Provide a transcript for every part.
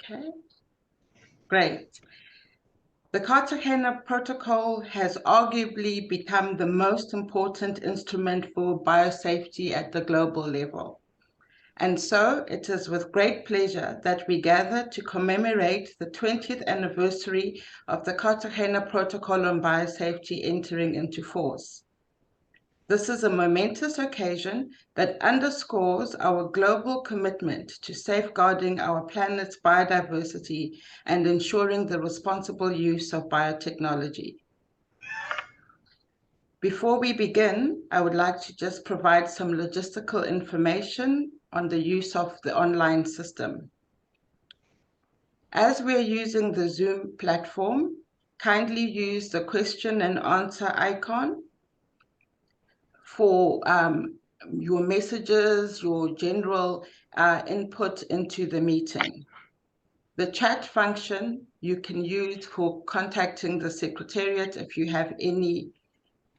Okay, great. The Cartagena Protocol has arguably become the most important instrument for biosafety at the global level. And so it is with great pleasure that we gather to commemorate the 20th anniversary of the Cartagena Protocol on biosafety entering into force. This is a momentous occasion that underscores our global commitment to safeguarding our planet's biodiversity and ensuring the responsible use of biotechnology. Before we begin, I would like to just provide some logistical information on the use of the online system. As we're using the Zoom platform, kindly use the question and answer icon for your messages, your general input into the meeting. The chat function you can use for contacting the Secretariat if you have any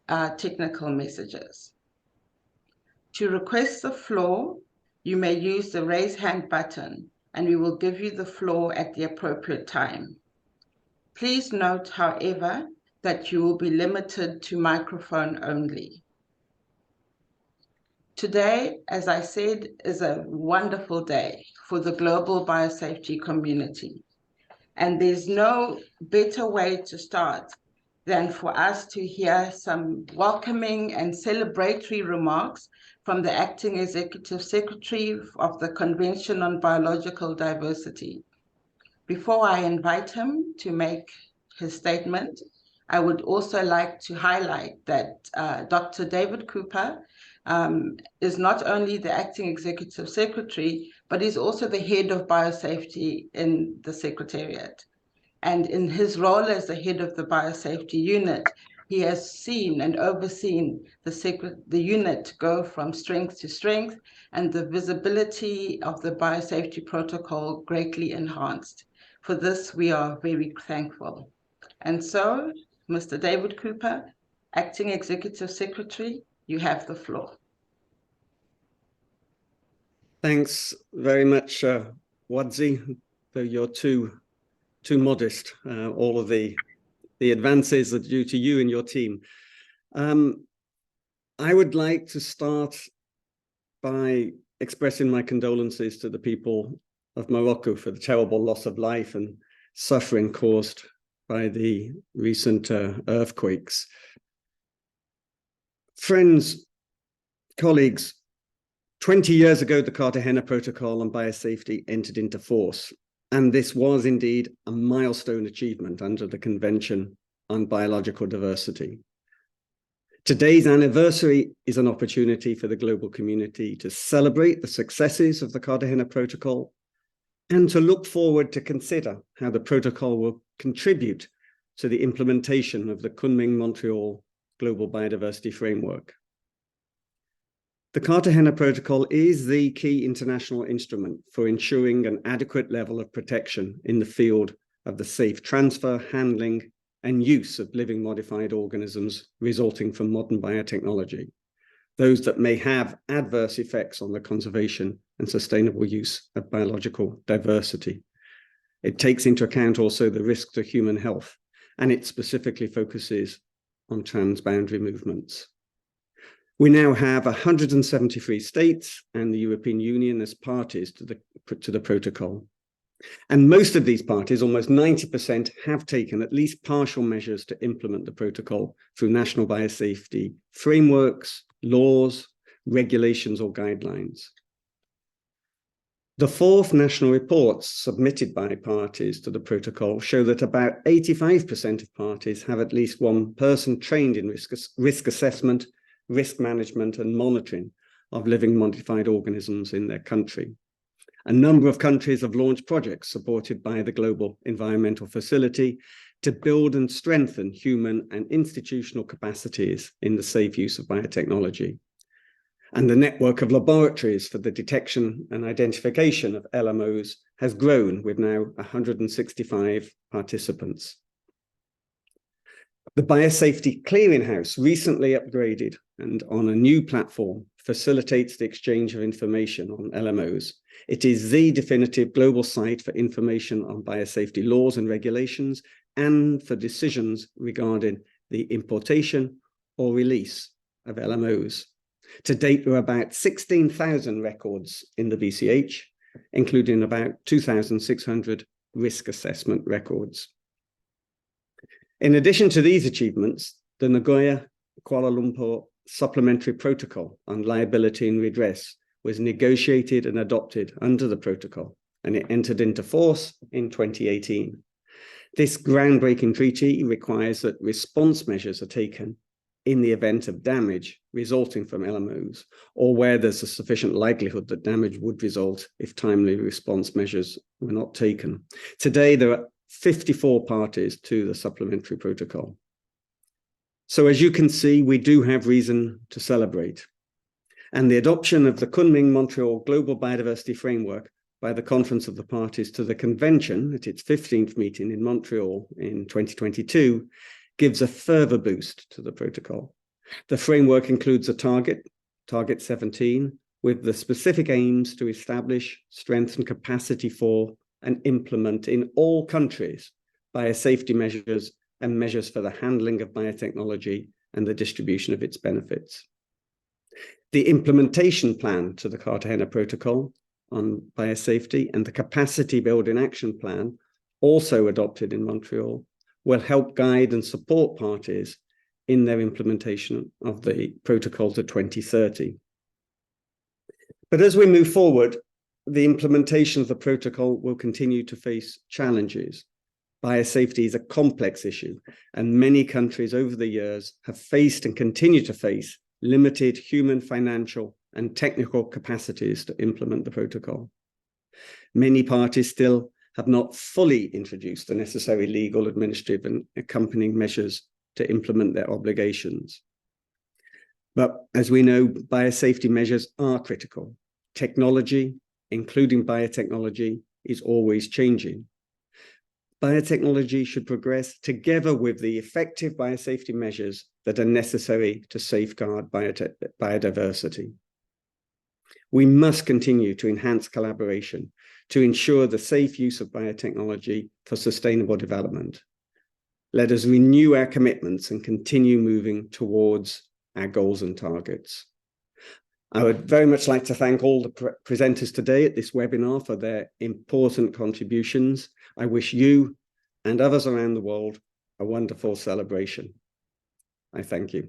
technical messages. To request the floor, you may use the raise hand button and we will give you the floor at the appropriate time. Please note, however, that you will be limited to microphone only. Today, as I said, is a wonderful day for the global biosafety community. And there's no better way to start than for us to hear some welcoming and celebratory remarks from the Acting Executive Secretary of the Convention on Biological Diversity. Before I invite him to make his statement, I would also like to highlight that Dr. David Cooper is not only the Acting Executive Secretary, but he's also the head of biosafety in the Secretariat. And in his role as the head of the biosafety unit, he has seen and overseen the unit go from strength to strength and the visibility of the biosafety protocol greatly enhanced. For this, we are very thankful. And so, Mr. David Cooper, Acting Executive Secretary, you have the floor. Thanks very much, Wadzi, though you're too modest. All of the advances are due to you and your team. I would like to start by expressing my condolences to the people of Morocco for the terrible loss of life and suffering caused by the recent earthquakes. Friends, colleagues, 20 years ago, the Cartagena Protocol on biosafety entered into force, and this was indeed a milestone achievement under the Convention on Biological Diversity. Today's anniversary is an opportunity for the global community to celebrate the successes of the Cartagena Protocol and to look forward to consider how the protocol will contribute to the implementation of the Kunming-Montreal Global Biodiversity Framework. The Cartagena Protocol is the key international instrument for ensuring an adequate level of protection in the field of the safe transfer, handling, and use of living modified organisms resulting from modern biotechnology, those that may have adverse effects on the conservation and sustainable use of biological diversity. It takes into account also the risk to human health, and it specifically focuses on transboundary movements. We now have 173 states and the European Union as parties to the protocol. And most of these parties, almost 90%, have taken at least partial measures to implement the protocol through national biosafety frameworks, laws, regulations, or guidelines. The fourth national reports submitted by parties to the protocol show that about 85% of parties have at least one person trained in risk assessment, risk management, and monitoring of living modified organisms in their country. A number of countries have launched projects supported by the Global Environmental Facility to build and strengthen human and institutional capacities in the safe use of biotechnology. And the network of laboratories for the detection and identification of LMOs has grown with now 165 participants. The Biosafety Clearinghouse recently upgraded and on a new platform facilitates the exchange of information on LMOs. It is the definitive global site for information on biosafety laws and regulations and for decisions regarding the importation or release of LMOs. To date, there are about 16,000 records in the BCH, including about 2,600 risk assessment records. In addition to these achievements, the Nagoya Kuala Lumpur Supplementary Protocol on Liability and Redress was negotiated and adopted under the protocol, and it entered into force in 2018. This groundbreaking treaty requires that response measures are taken in the event of damage resulting from LMOs, or where there's a sufficient likelihood that damage would result if timely response measures were not taken. Today, there are 54 parties to the supplementary protocol. So as you can see, we do have reason to celebrate. And the adoption of the Kunming-Montreal Global Biodiversity Framework by the Conference of the Parties to the Convention at its 15th meeting in Montreal in 2022 gives a further boost to the protocol. The framework includes a target 17, with the specific aims to establish, strengthen capacity for, and implement in all countries biosafety measures and measures for the handling of biotechnology and the distribution of its benefits. The implementation plan to the Cartagena Protocol on biosafety and the capacity building action plan, also adopted in Montreal, will help guide and support parties in their implementation of the protocol to 2030. But as we move forward, the implementation of the protocol will continue to face challenges. Biosafety is a complex issue, and many countries over the years have faced and continue to face limited human, financial, and technical capacities to implement the protocol. Many parties still have not fully introduced the necessary legal, administrative, and accompanying measures to implement their obligations. But as we know, biosafety measures are critical. Technology, including biotechnology, is always changing. Biotechnology should progress together with the effective biosafety measures that are necessary to safeguard biodiversity. We must continue to enhance collaboration to ensure the safe use of biotechnology for sustainable development. Let us renew our commitments and continue moving towards our goals and targets. I would very much like to thank all the presenters today at this webinar for their important contributions. I wish you and others around the world a wonderful celebration. I thank you.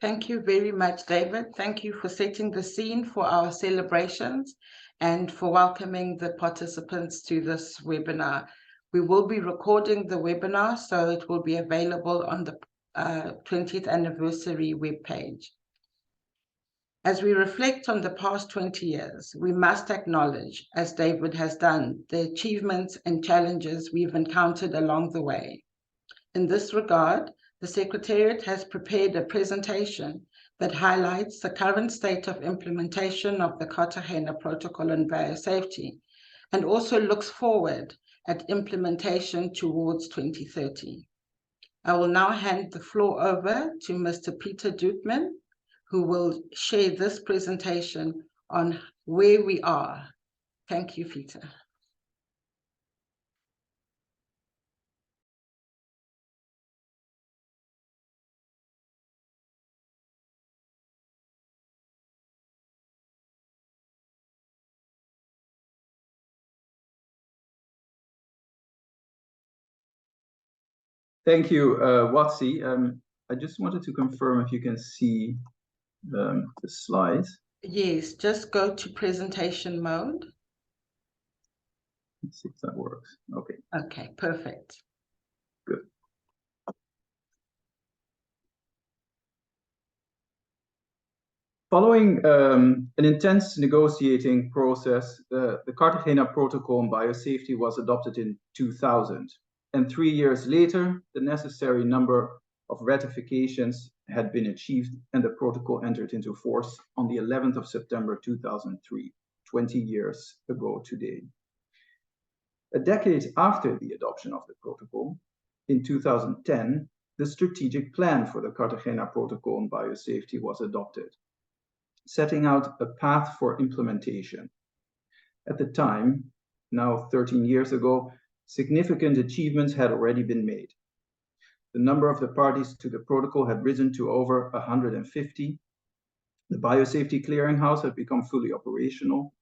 Thank you very much, David. Thank you for setting the scene for our celebrations and for welcoming the participants to this webinar. We will be recording the webinar, so it will be available on the 20th anniversary webpage. As we reflect on the past 20 years, we must acknowledge, as David has done, the achievements and challenges we've encountered along the way. In this regard, the Secretariat has prepared a presentation that highlights the current state of implementation of the Cartagena Protocol on Biosafety and also looks forward at implementation towards 2030. I will now hand the floor over to Mr. Peter Dukeman, who will share this presentation on where we are. Thank you, Peter. Thank you, Watsi. I just wanted to confirm if you can see the slides. Yes, just go to presentation mode. Let's see if that works. Okay. Okay, perfect. Good. Following an intense negotiating process, the Cartagena Protocol on Biosafety was adopted in 2000. And 3 years later, the necessary number of ratifications had been achieved and the protocol entered into force on the 11th of September 2003, 20 years ago today. A decade after the adoption of the protocol, in 2010, the strategic plan for the Cartagena Protocol on biosafety was adopted, setting out a path for implementation. At the time, now 13 years ago, significant achievements had already been made. The number of the parties to the protocol had risen to over 150. The Biosafety Clearinghouse had become fully operational.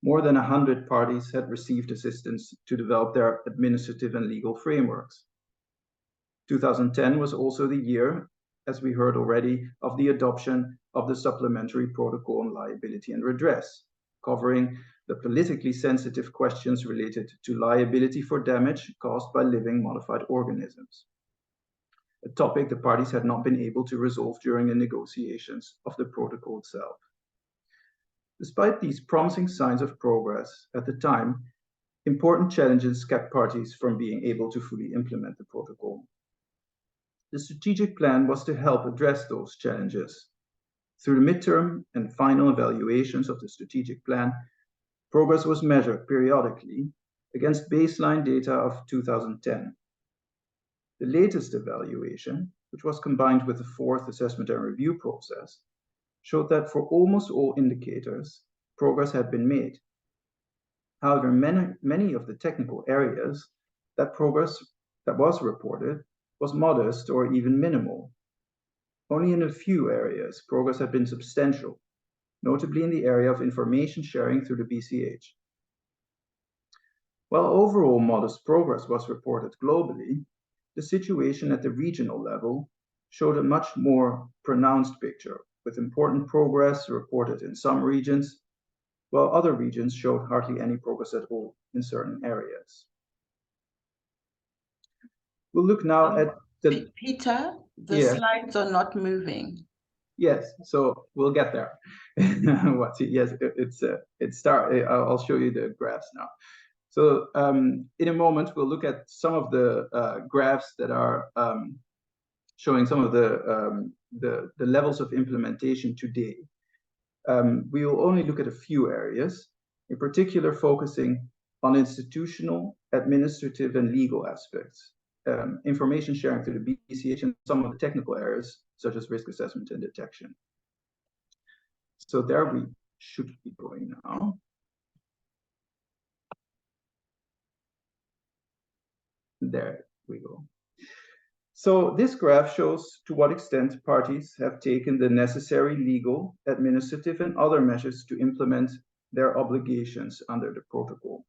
More than 100 parties had received assistance to develop their administrative and legal frameworks. 2010 was also the year, as we heard already, of the adoption of the Supplementary Protocol on Liability and Redress, covering the politically sensitive questions related to liability for damage caused by living modified organisms, a topic the parties had not been able to resolve during the negotiations of the protocol itself. Despite these promising signs of progress at the time, important challenges kept parties from being able to fully implement the protocol. The strategic plan was to help address those challenges. Through the midterm and final evaluations of the strategic plan, progress was measured periodically against baseline data of 2010. The latest evaluation, which was combined with the fourth assessment and review process, showed that for almost all indicators, progress had been made. However, many of the technical areas that progress that was reported was modest or even minimal. Only in a few areas, progress had been substantial, notably in the area of information sharing through the BCH. While overall modest progress was reported globally, the situation at the regional level showed a much more pronounced picture, with important progress reported in some regions, while other regions showed hardly any progress at all in certain areas. We'll look now at the... Peter, the slides are not moving. Yes, so we'll get there. Yes, I'll show you the graphs now. So in a moment, we'll look at some of the graphs that are showing some of the levels of implementation today. We will only look at a few areas, in particular focusing on institutional, administrative, and legal aspects, information sharing through the BCH, and some of the technical areas, such as risk assessment and detection. So there we should be going now. There we go. So this graph shows to what extent parties have taken the necessary legal, administrative, and other measures to implement their obligations under the protocol.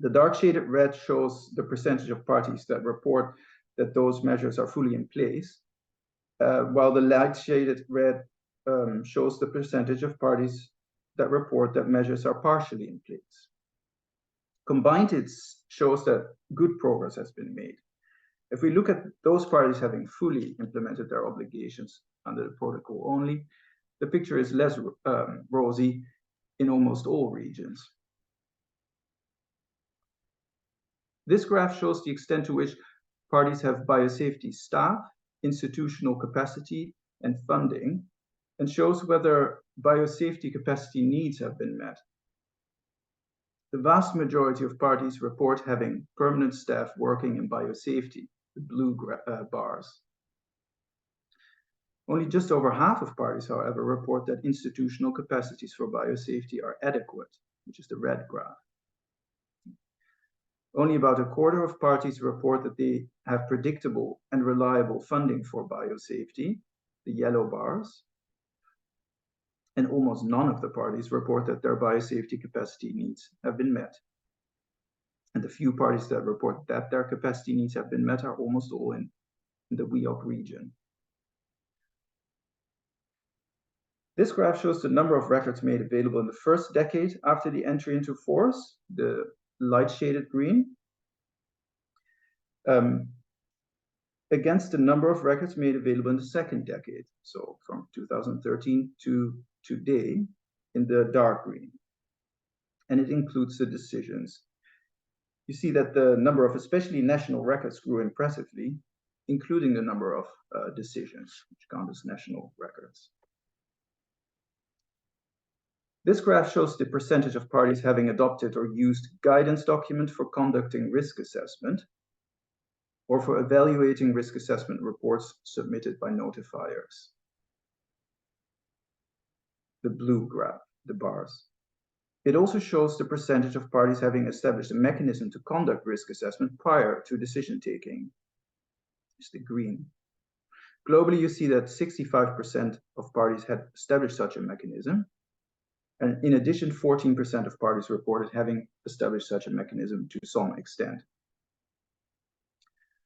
The dark shaded red shows the percentage of parties that report that those measures are fully in place, while the light shaded red shows the percentage of parties that report that measures are partially in place. Combined, it shows that good progress has been made. If we look at those parties having fully implemented their obligations under the protocol only, the picture is less rosy in almost all regions. This graph shows the extent to which parties have biosafety staff, institutional capacity, and funding, and shows whether biosafety capacity needs have been met. The vast majority of parties report having permanent staff working in biosafety, the blue bars. Only just over half of parties, however, report that institutional capacities for biosafety are adequate, which is the red graph. Only about a quarter of parties report that they have predictable and reliable funding for biosafety, the yellow bars. And almost none of the parties report that their biosafety capacity needs have been met. And the few parties that report that their capacity needs have been met are almost all in the WEOC region. This graph shows the number of records made available in the first decade after the entry into force, the light shaded green, against the number of records made available in the second decade, so from 2013 to today, in the dark green. And it includes the decisions. You see that the number of especially national records grew impressively, including the number of decisions, which count as national records. This graph shows the percentage of parties having adopted or used guidance document for conducting risk assessment. or for evaluating risk assessment reports submitted by notifiers. The blue graph, the bars. It also shows the percentage of parties having established a mechanism to conduct risk assessment prior to decision-taking. It's the green. Globally, you see that 65% of parties had established such a mechanism. And in addition, 14% of parties reported having established such a mechanism to some extent.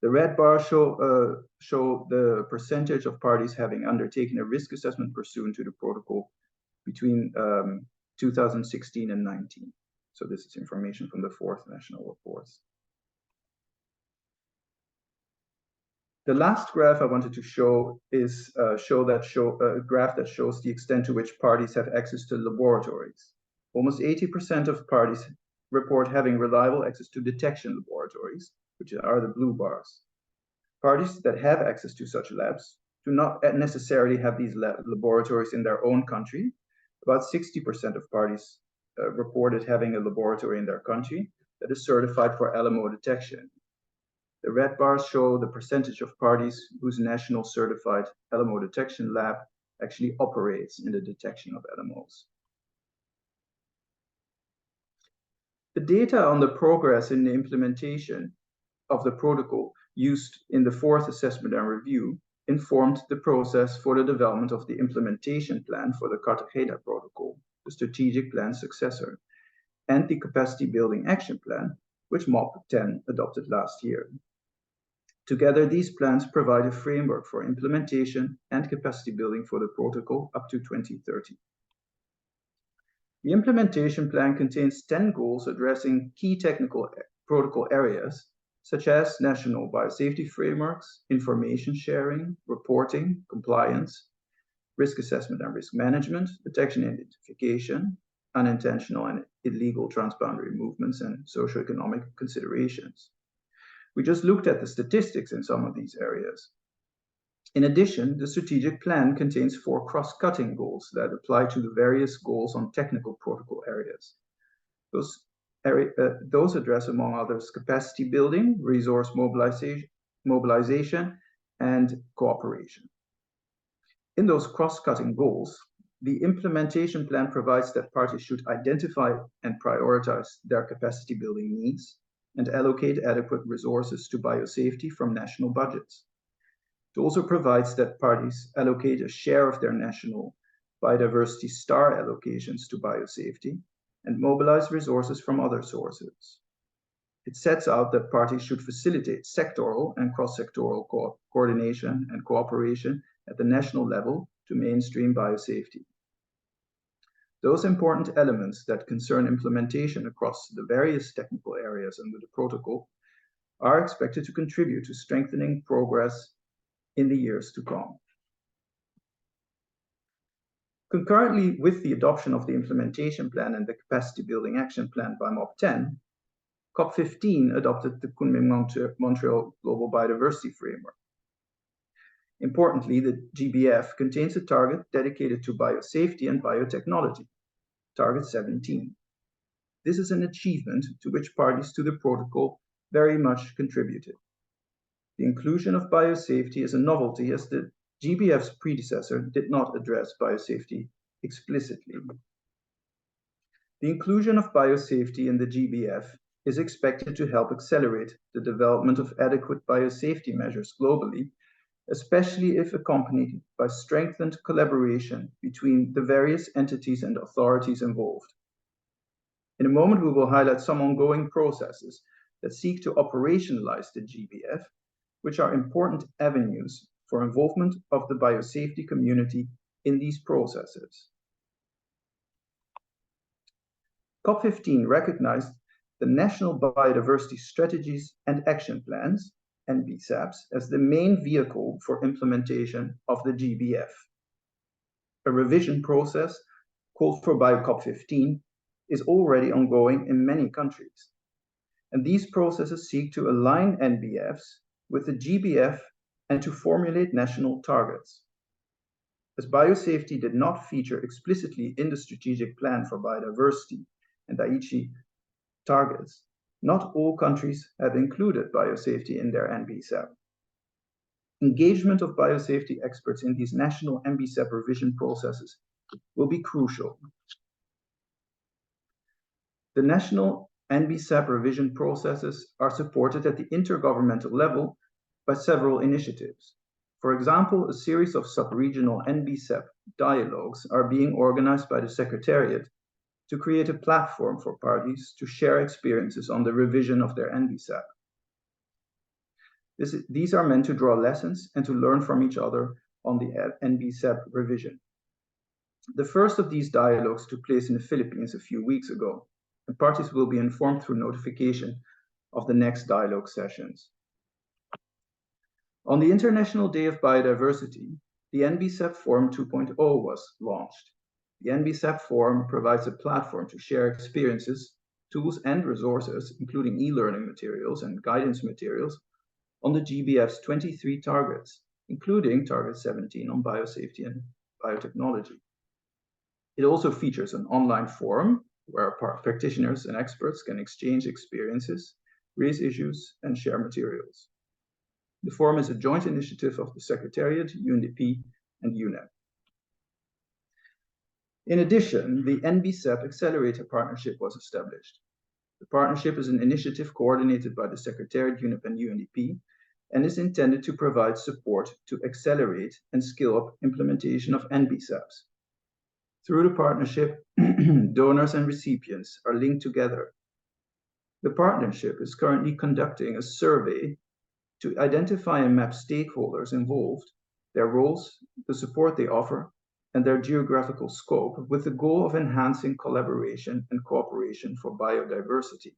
The red bars show the percentage of parties having undertaken a risk assessment pursuant to the protocol between 2016 and 19. So this is information from the fourth national reports. The last graph I wanted to show is a graph that shows the extent to which parties have access to laboratories. Almost 80% of parties report having reliable access to detection laboratories, which are the blue bars. Parties that have access to such labs do not necessarily have these laboratories in their own country. About 60% of parties reported having a laboratory in their country that is certified for LMO detection. The red bars show the percentage of parties whose national certified LMO detection lab actually operates in the detection of LMOs. The data on the progress in the implementation of the protocol used in the fourth assessment and review informed the process for the development of the implementation plan for the Cartagena Protocol, the strategic plan successor, and the capacity building action plan, which MOP10 adopted last year. Together, these plans provide a framework for implementation and capacity building for the protocol up to 2030. The implementation plan contains 10 goals addressing key technical protocol areas, such as national biosafety frameworks, information sharing, reporting, compliance, risk assessment and risk management, detection and identification, unintentional and illegal transboundary movements, and socioeconomic considerations. We just looked at the statistics in some of these areas. In addition, the strategic plan contains 4 cross-cutting goals that apply to the various goals on technical protocol areas. Those address, among others, capacity building, resource mobilization, and cooperation. In those cross-cutting goals, the implementation plan provides that parties should identify and prioritize their capacity building needs and allocate adequate resources to biosafety from national budgets. It also provides that parties allocate a share of their national biodiversity star allocations to biosafety and mobilize resources from other sources. It sets out that parties should facilitate sectoral and cross-sectoral coordination and cooperation at the national level to mainstream biosafety. Those important elements that concern implementation across the various technical areas under the protocol are expected to contribute to strengthening progress in the years to come. Concurrently with the adoption of the implementation plan and the capacity building action plan by MOP10, COP15 adopted the Kunming-Montreal Global Biodiversity Framework. Importantly, the GBF contains a target dedicated to biosafety and biotechnology, Target 17. This is an achievement to which parties to the protocol very much contributed. The inclusion of biosafety is a novelty, as the GBF's predecessor did not address biosafety explicitly. The inclusion of biosafety in the GBF is expected to help accelerate the development of adequate biosafety measures globally, especially if accompanied by strengthened collaboration between the various entities and authorities involved. In a moment, we will highlight some ongoing processes that seek to operationalize the GBF, which are important avenues for involvement of the biosafety community in these processes. COP15 recognized the national biodiversity strategies and action plans, and BSAPs, as the main vehicle for implementation of the GBF. A revision process called for by COP15 is already ongoing in many countries. And these processes seek to align NBFs with the GBF and to formulate national targets. As biosafety did not feature explicitly in the strategic plan for biodiversity and Aichi targets, Not all countries have included biosafety in their NBSAP. Engagement of biosafety experts in these national NBSAP revision processes will be crucial. The national NBSAP revision processes are supported at the intergovernmental level by several initiatives. For example, a series of sub-regional NBSAP dialogues are being organized by the Secretariat to create a platform for parties to share experiences on the revision of their NBSAP. These are meant to draw lessons and to learn from each other on the NBSAP revision. The first of these dialogues took place in the Philippines a few weeks ago, and parties will be informed through notification of the next dialogue sessions. On the International Day of Biodiversity, the NBSAP Forum 2.0 was launched. The NBSAP Forum provides a platform to share experiences, tools, and resources, including e-learning materials and guidance materials, on the GBF's 23 targets, including Target 17 on biosafety and biotechnology. It also features an online forum where practitioners and experts can exchange experiences, raise issues, and share materials. The forum is a joint initiative of the Secretariat, UNDP, and UNEP. In addition, the NBSAP Accelerator Partnership was established. The partnership is an initiative coordinated by the Secretariat, UNEP, and UNDP, and is intended to provide support to accelerate and scale up implementation of NBSAPs. Through the partnership, donors and recipients are linked together. The partnership is currently conducting a survey to identify and map stakeholders involved, their roles, the support they offer, and their geographical scope, with the goal of enhancing collaboration and cooperation for biodiversity.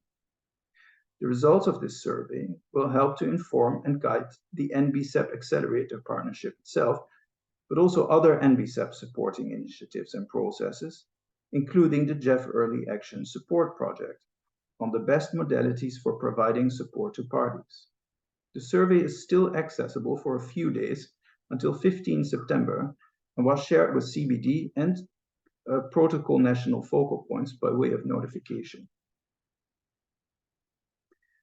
The results of this survey will help to inform and guide the NBSAP Accelerator Partnership itself, but also other NBSAP supporting initiatives and processes, including the JEF Early Action Support Project, on the best modalities for providing support to parties. The survey is still accessible for a few days until 15 September and was shared with CBD and protocol national focal points by way of notification.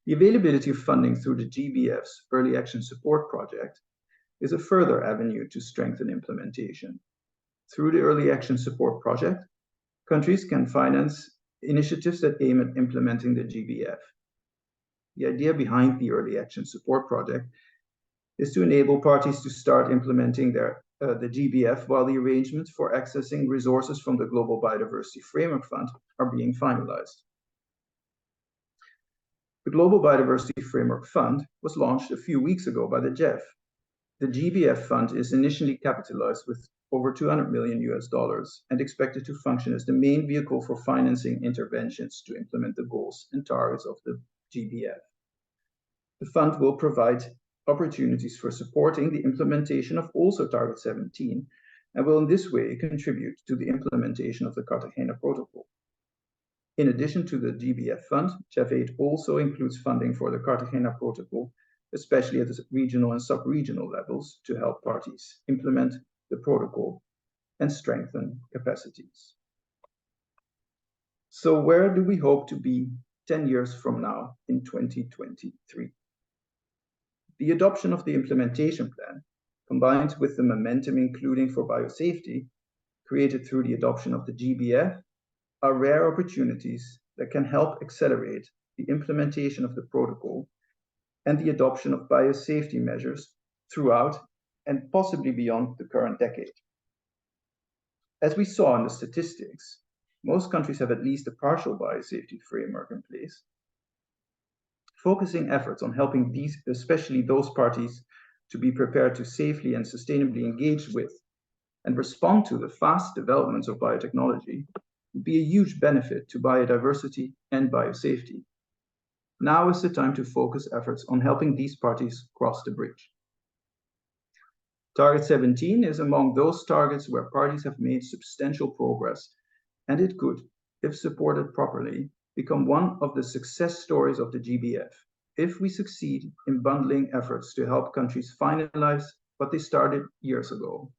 The availability of funding through the GBF's Early Action Support Project is a further avenue to strengthen implementation. Through the Early Action Support Project, countries can finance initiatives that aim at implementing the GBF. The idea behind the Early Action Support Project is to enable parties to start implementing the GBF while the arrangements for accessing resources from the Global Biodiversity Framework Fund are being finalized. The Global Biodiversity Framework Fund was launched a few weeks ago by the JEF. The GBF fund is initially capitalized with over $200 million and expected to function as the main vehicle for financing interventions to implement the goals and targets of the GBF. The fund will provide opportunities for supporting the implementation of also Target 17 and will in this way contribute to the implementation of the Cartagena Protocol. In addition to the GBF fund, JEF Aid also includes funding for the Cartagena Protocol, especially at the regional and sub-regional levels, to help parties implement the protocol and strengthen capacities. So where do we hope to be 10 years from now in 2023? The adoption of the implementation plan, combined with the momentum including for biosafety, created through the adoption of the GBF, are rare opportunities that can help accelerate the implementation of the protocol and the adoption of biosafety measures throughout and possibly beyond the current decade. As we saw in the statistics, most countries have at least a partial biosafety framework in place. Focusing efforts on helping these, especially those parties, to be prepared to safely and sustainably engage with and respond to the fast developments of biotechnology would be a huge benefit to biodiversity and biosafety. Now is the time to focus efforts on helping these parties cross the bridge. Target 17 is among those targets where parties have made substantial progress, and it could, if supported properly, become one of the success stories of the GBF, if we succeed in bundling efforts to help countries finalize what they started years ago.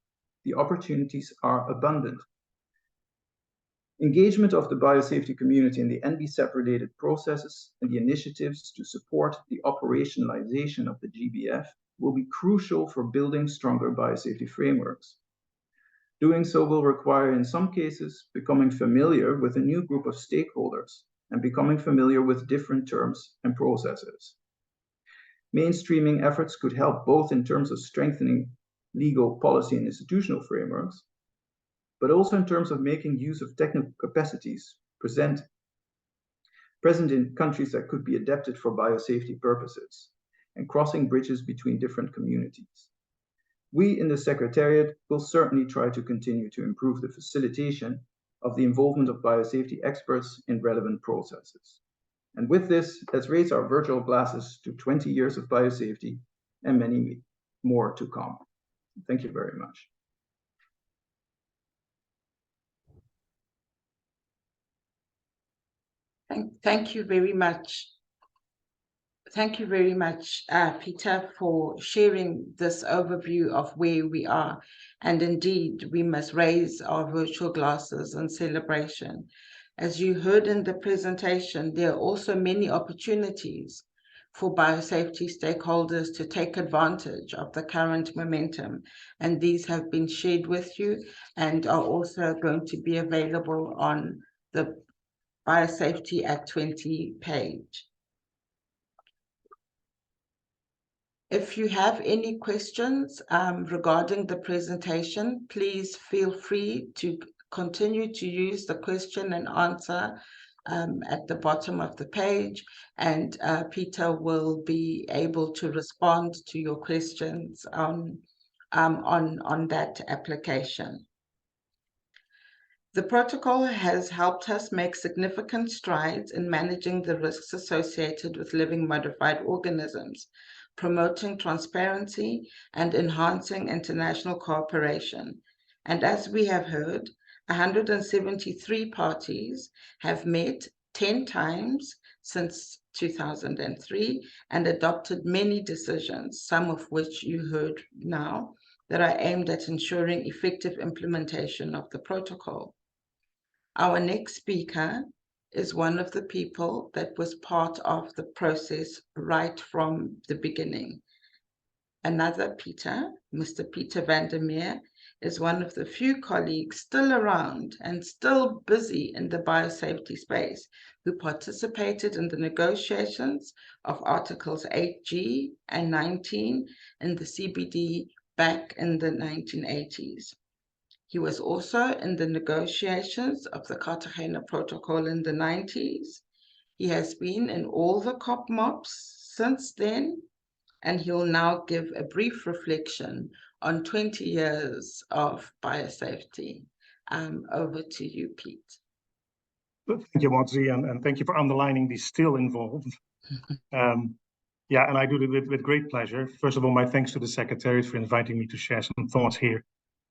The opportunities are abundant. Engagement of the biosafety community in the NBSAP-related processes and the initiatives to support the operationalization of the GBF will be crucial for building stronger biosafety frameworks. Doing so will require, in some cases, becoming familiar with a new group of stakeholders and becoming familiar with different terms and processes. Mainstreaming efforts could help both in terms of strengthening legal, policy, and institutional frameworks, but also in terms of making use of technical capacities present in countries that could be adapted for biosafety purposes and crossing bridges between different communities. We in the Secretariat will certainly try to continue to improve the facilitation of the involvement of biosafety experts in relevant processes. And with this, let's raise our virtual glasses to 20 years of biosafety and many more to come. Thank you very much. Thank you very much. Thank you very much, Peter, for sharing this overview of where we are. And indeed, we must raise our virtual glasses in celebration. As you heard in the presentation, there are also many opportunities for biosafety stakeholders to take advantage of the current momentum. And these have been shared with you and are also going to be available on the Biosafety at 20 page. If you have any questions regarding the presentation, please feel free to continue to use the question and answer at the bottom of the page, and Peter will be able to respond to your questions on that application. The protocol has helped us make significant strides in managing the risks associated with living modified organisms, promoting transparency and enhancing international cooperation. And as we have heard, 173 parties have met 10 times since 2003 and adopted many decisions, some of which you heard now, that are aimed at ensuring effective implementation of the protocol. Our next speaker is one of the people that was part of the process right from the beginning. Another Peter, Mr. Peter van der Meer, is one of the few colleagues still around and still busy in the biosafety space who participated in the negotiations of Articles 8G and 19 in the CBD back in the 1980s. He was also in the negotiations of the Cartagena Protocol in the 90s. He has been in all the COP MOPs since then, and he'll now give a brief reflection on 20 years of biosafety. Over to you, Pete. Thank you, Motsi, and thank you for underlining the still involved. Yeah, and I do it with great pleasure. First of all, my thanks to the Secretariat for inviting me to share some thoughts here.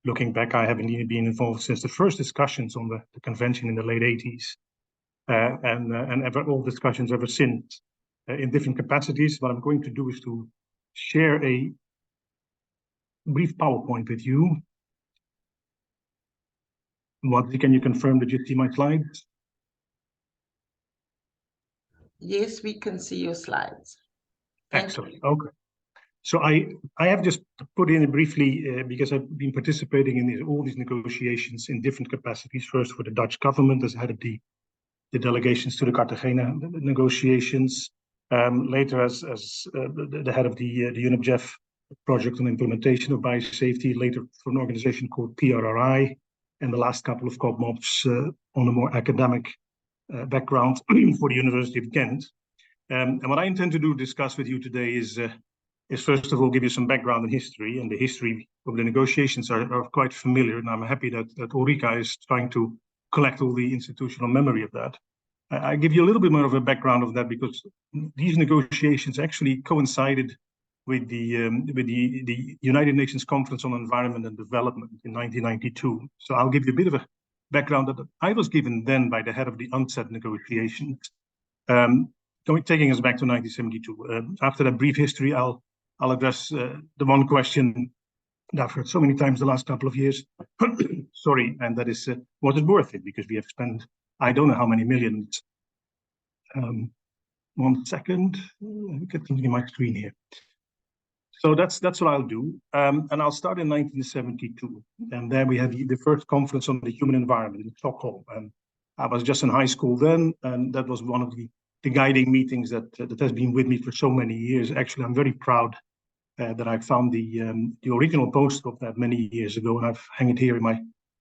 Looking back, I have indeed been involved since the first discussions on the convention in the late 80s, and all discussions ever since in different capacities. What I'm going to do is to share a brief PowerPoint with you. Motsi, can you confirm that you see my slides? Yes, we can see your slides. Excellent. Okay. So I have just put in briefly, because I've been participating in all these negotiations in different capacities, first for the Dutch government as head of the delegations to the Cartagena negotiations, later as the head of the UNIPJEF project on implementation of biosafety, later for an organization called PRRI, and the last couple of COP MOPs on a more academic background for the University of Ghent. And what I intend to discuss with you today is first of all give you some background and history, and the history of the negotiations are quite familiar, and I'm happy that Ulrika is trying to collect all the institutional memory of that. I give you a little bit more of a background of that because these negotiations actually coincided with the United Nations Conference on Environment and Development in 1992. So I'll give you a bit of a background that I was given then by the head of the UNCED negotiations, taking us back to 1972. After that brief history, I'll address the one question that I've heard so many times the last couple of years. sorry, and that is, was it worth it? Because we have spent, I don't know how many millions. 1 second, let me get something in my screen here. So that's what I'll do, and I'll start in 1972, and there we had the first conference on the human environment in Stockholm, and I was just in high school then, and that was one of the guiding meetings that has been with me for so many years. Actually, I'm very proud that I found the original poster of that many years ago, and I've hung it here in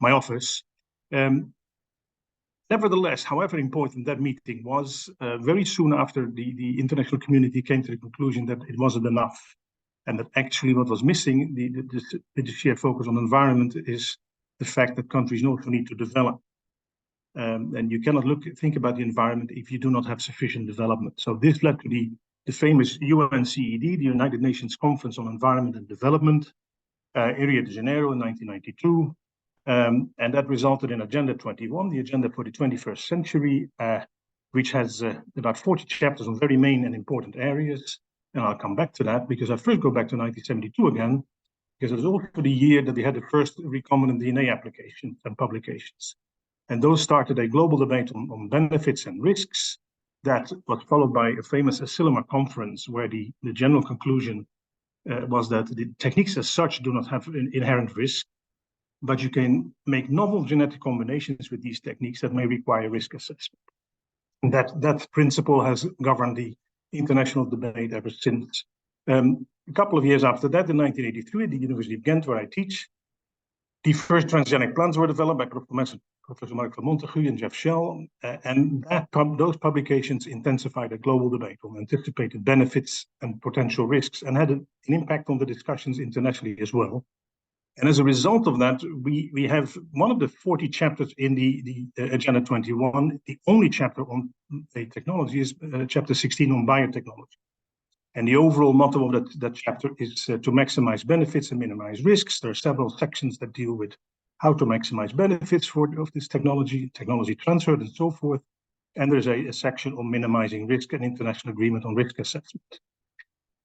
my office. Nevertheless, however important that meeting was, very soon after the international community came to the conclusion that it wasn't enough, and that actually what was missing, the sheer focus on environment, is the fact that countries also need to develop. And you cannot think about the environment if you do not have sufficient development. So this led to the famous UNCED, the United Nations Conference on Environment and Development, in Rio de Janeiro in 1992. And that resulted in Agenda 21, the agenda for the 21st century, which has about 40 chapters on very main and important areas. And I'll come back to that, because I first go back to 1972 again, because it was also the year that we had the first recombinant DNA applications and publications. And those started a global debate on benefits and risks that was followed by a famous Asilomar conference, where the general conclusion was that the techniques as such do not have an inherent risk, but you can make novel genetic combinations with these techniques that may require risk assessment. And that principle has governed the international debate ever since. A couple of years after that, in 1983, at the University of Ghent, where I teach, the first transgenic plants were developed by Professor Michael Montague and Jeff Shell, and those publications intensified a global debate on anticipated benefits and potential risks, and had an impact on the discussions internationally as well. And as a result of that, we have one of the 40 chapters in the Agenda 21. The only chapter on technology is chapter 16 on biotechnology. And the overall motto of that chapter is to maximize benefits and minimize risks. There are several sections that deal with how to maximize benefits of this technology transfer, and so forth. And there's a section on minimizing risk and international agreement on risk assessment.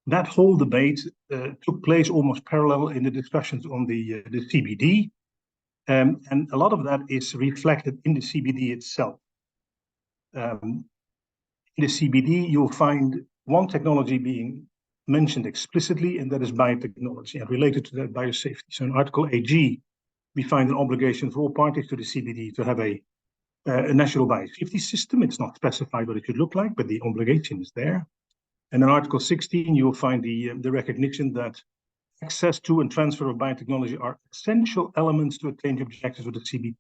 That whole debate took place almost parallel in the discussions on the CBD, and a lot of that is reflected in the CBD itself. In the CBD, you'll find one technology being mentioned explicitly, and that is biotechnology, and related to that, biosafety. So in Article AG, we find an obligation for all parties to the CBD to have a national biosafety system. It's not specified what it should look like, but the obligation is there. And in Article 16, you will find the recognition that access to and transfer of biotechnology are essential elements to attain the objectives of the CBD.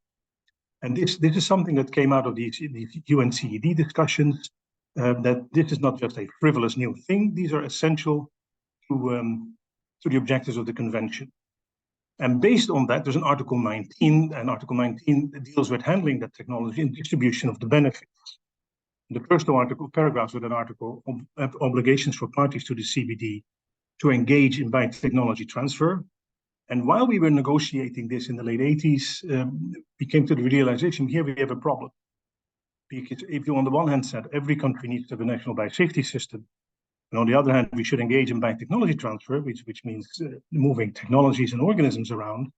And this is something that came out of these UNCED discussions, that this is not just a frivolous new thing. These are essential to the objectives of the convention. And based on that, there's an Article 19, and Article 19 deals with handling that technology and distribution of the benefits. The first two paragraphs with an article of obligations for parties to the CBD to engage in biotechnology transfer. And while we were negotiating this in the late 80s, we came to the realization here we have a problem. Because if you on the one hand said every country needs to have a national biosafety system, and on the other hand, we should engage in biotechnology transfer, which means moving technologies and organisms around,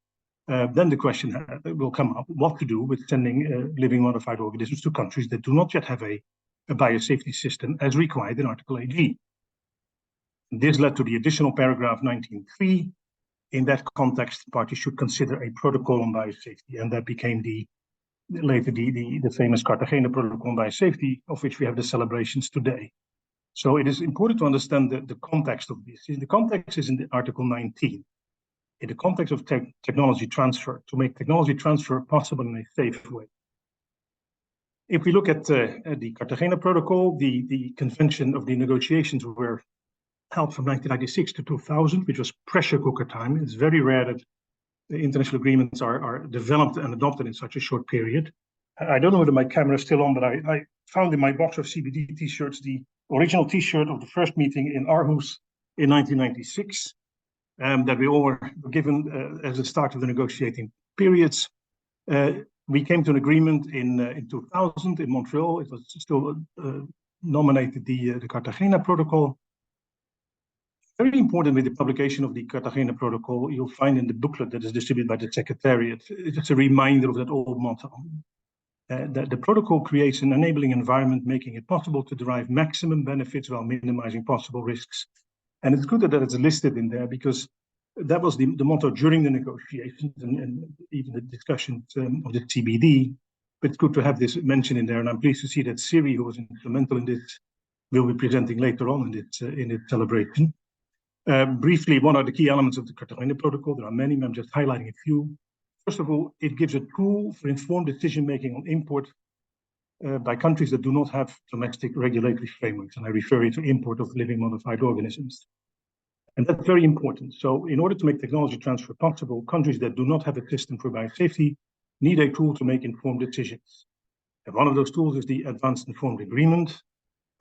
then the question will come up what to do with sending living modified organisms to countries that do not yet have a biosafety system as required in Article AG. This led to the additional paragraph 19.3. In that context, parties should consider a protocol on biosafety, and that became later the famous Cartagena Protocol on biosafety, of which we have the celebrations today. So it is important to understand the context of this. The context is in the Article 19. In the context of technology transfer, to make technology transfer possible in a safe way. If we look at the Cartagena Protocol, the convention of the negotiations were held from 1996 to 2000, which was pressure cooker time. It's very rare that the international agreements are developed and adopted in such a short period. I don't know whether my camera is still on, but I found in my box of CBD t-shirts the original t-shirt of the first meeting in Aarhus in 1996, that we all were given as the start of the negotiating periods. We came to an agreement in 2000 in Montreal. It was still nominated the Cartagena Protocol. Very important with the publication of the Cartagena Protocol, you'll find in the booklet that is distributed by the Secretariat, it's a reminder of that old motto. That the protocol creates an enabling environment, making it possible to derive maximum benefits while minimizing possible risks. And it's good that it's listed in there, because that was the motto during the negotiations and even the discussions of the CBD. But it's good to have this mentioned in there. And I'm pleased to see that Siri, who was instrumental in this, will be presenting later on in its celebration. Briefly, what are the key elements of the Cartagena Protocol? There are many, but I'm just highlighting a few. First of all, it gives a tool for informed decision-making on import by countries that do not have domestic regulatory frameworks. And I refer you to import of living modified organisms. And that's very important. So in order to make technology transfer possible, countries that do not have a system for biosafety need a tool to make informed decisions. And one of those tools is the Advanced Informed Agreement.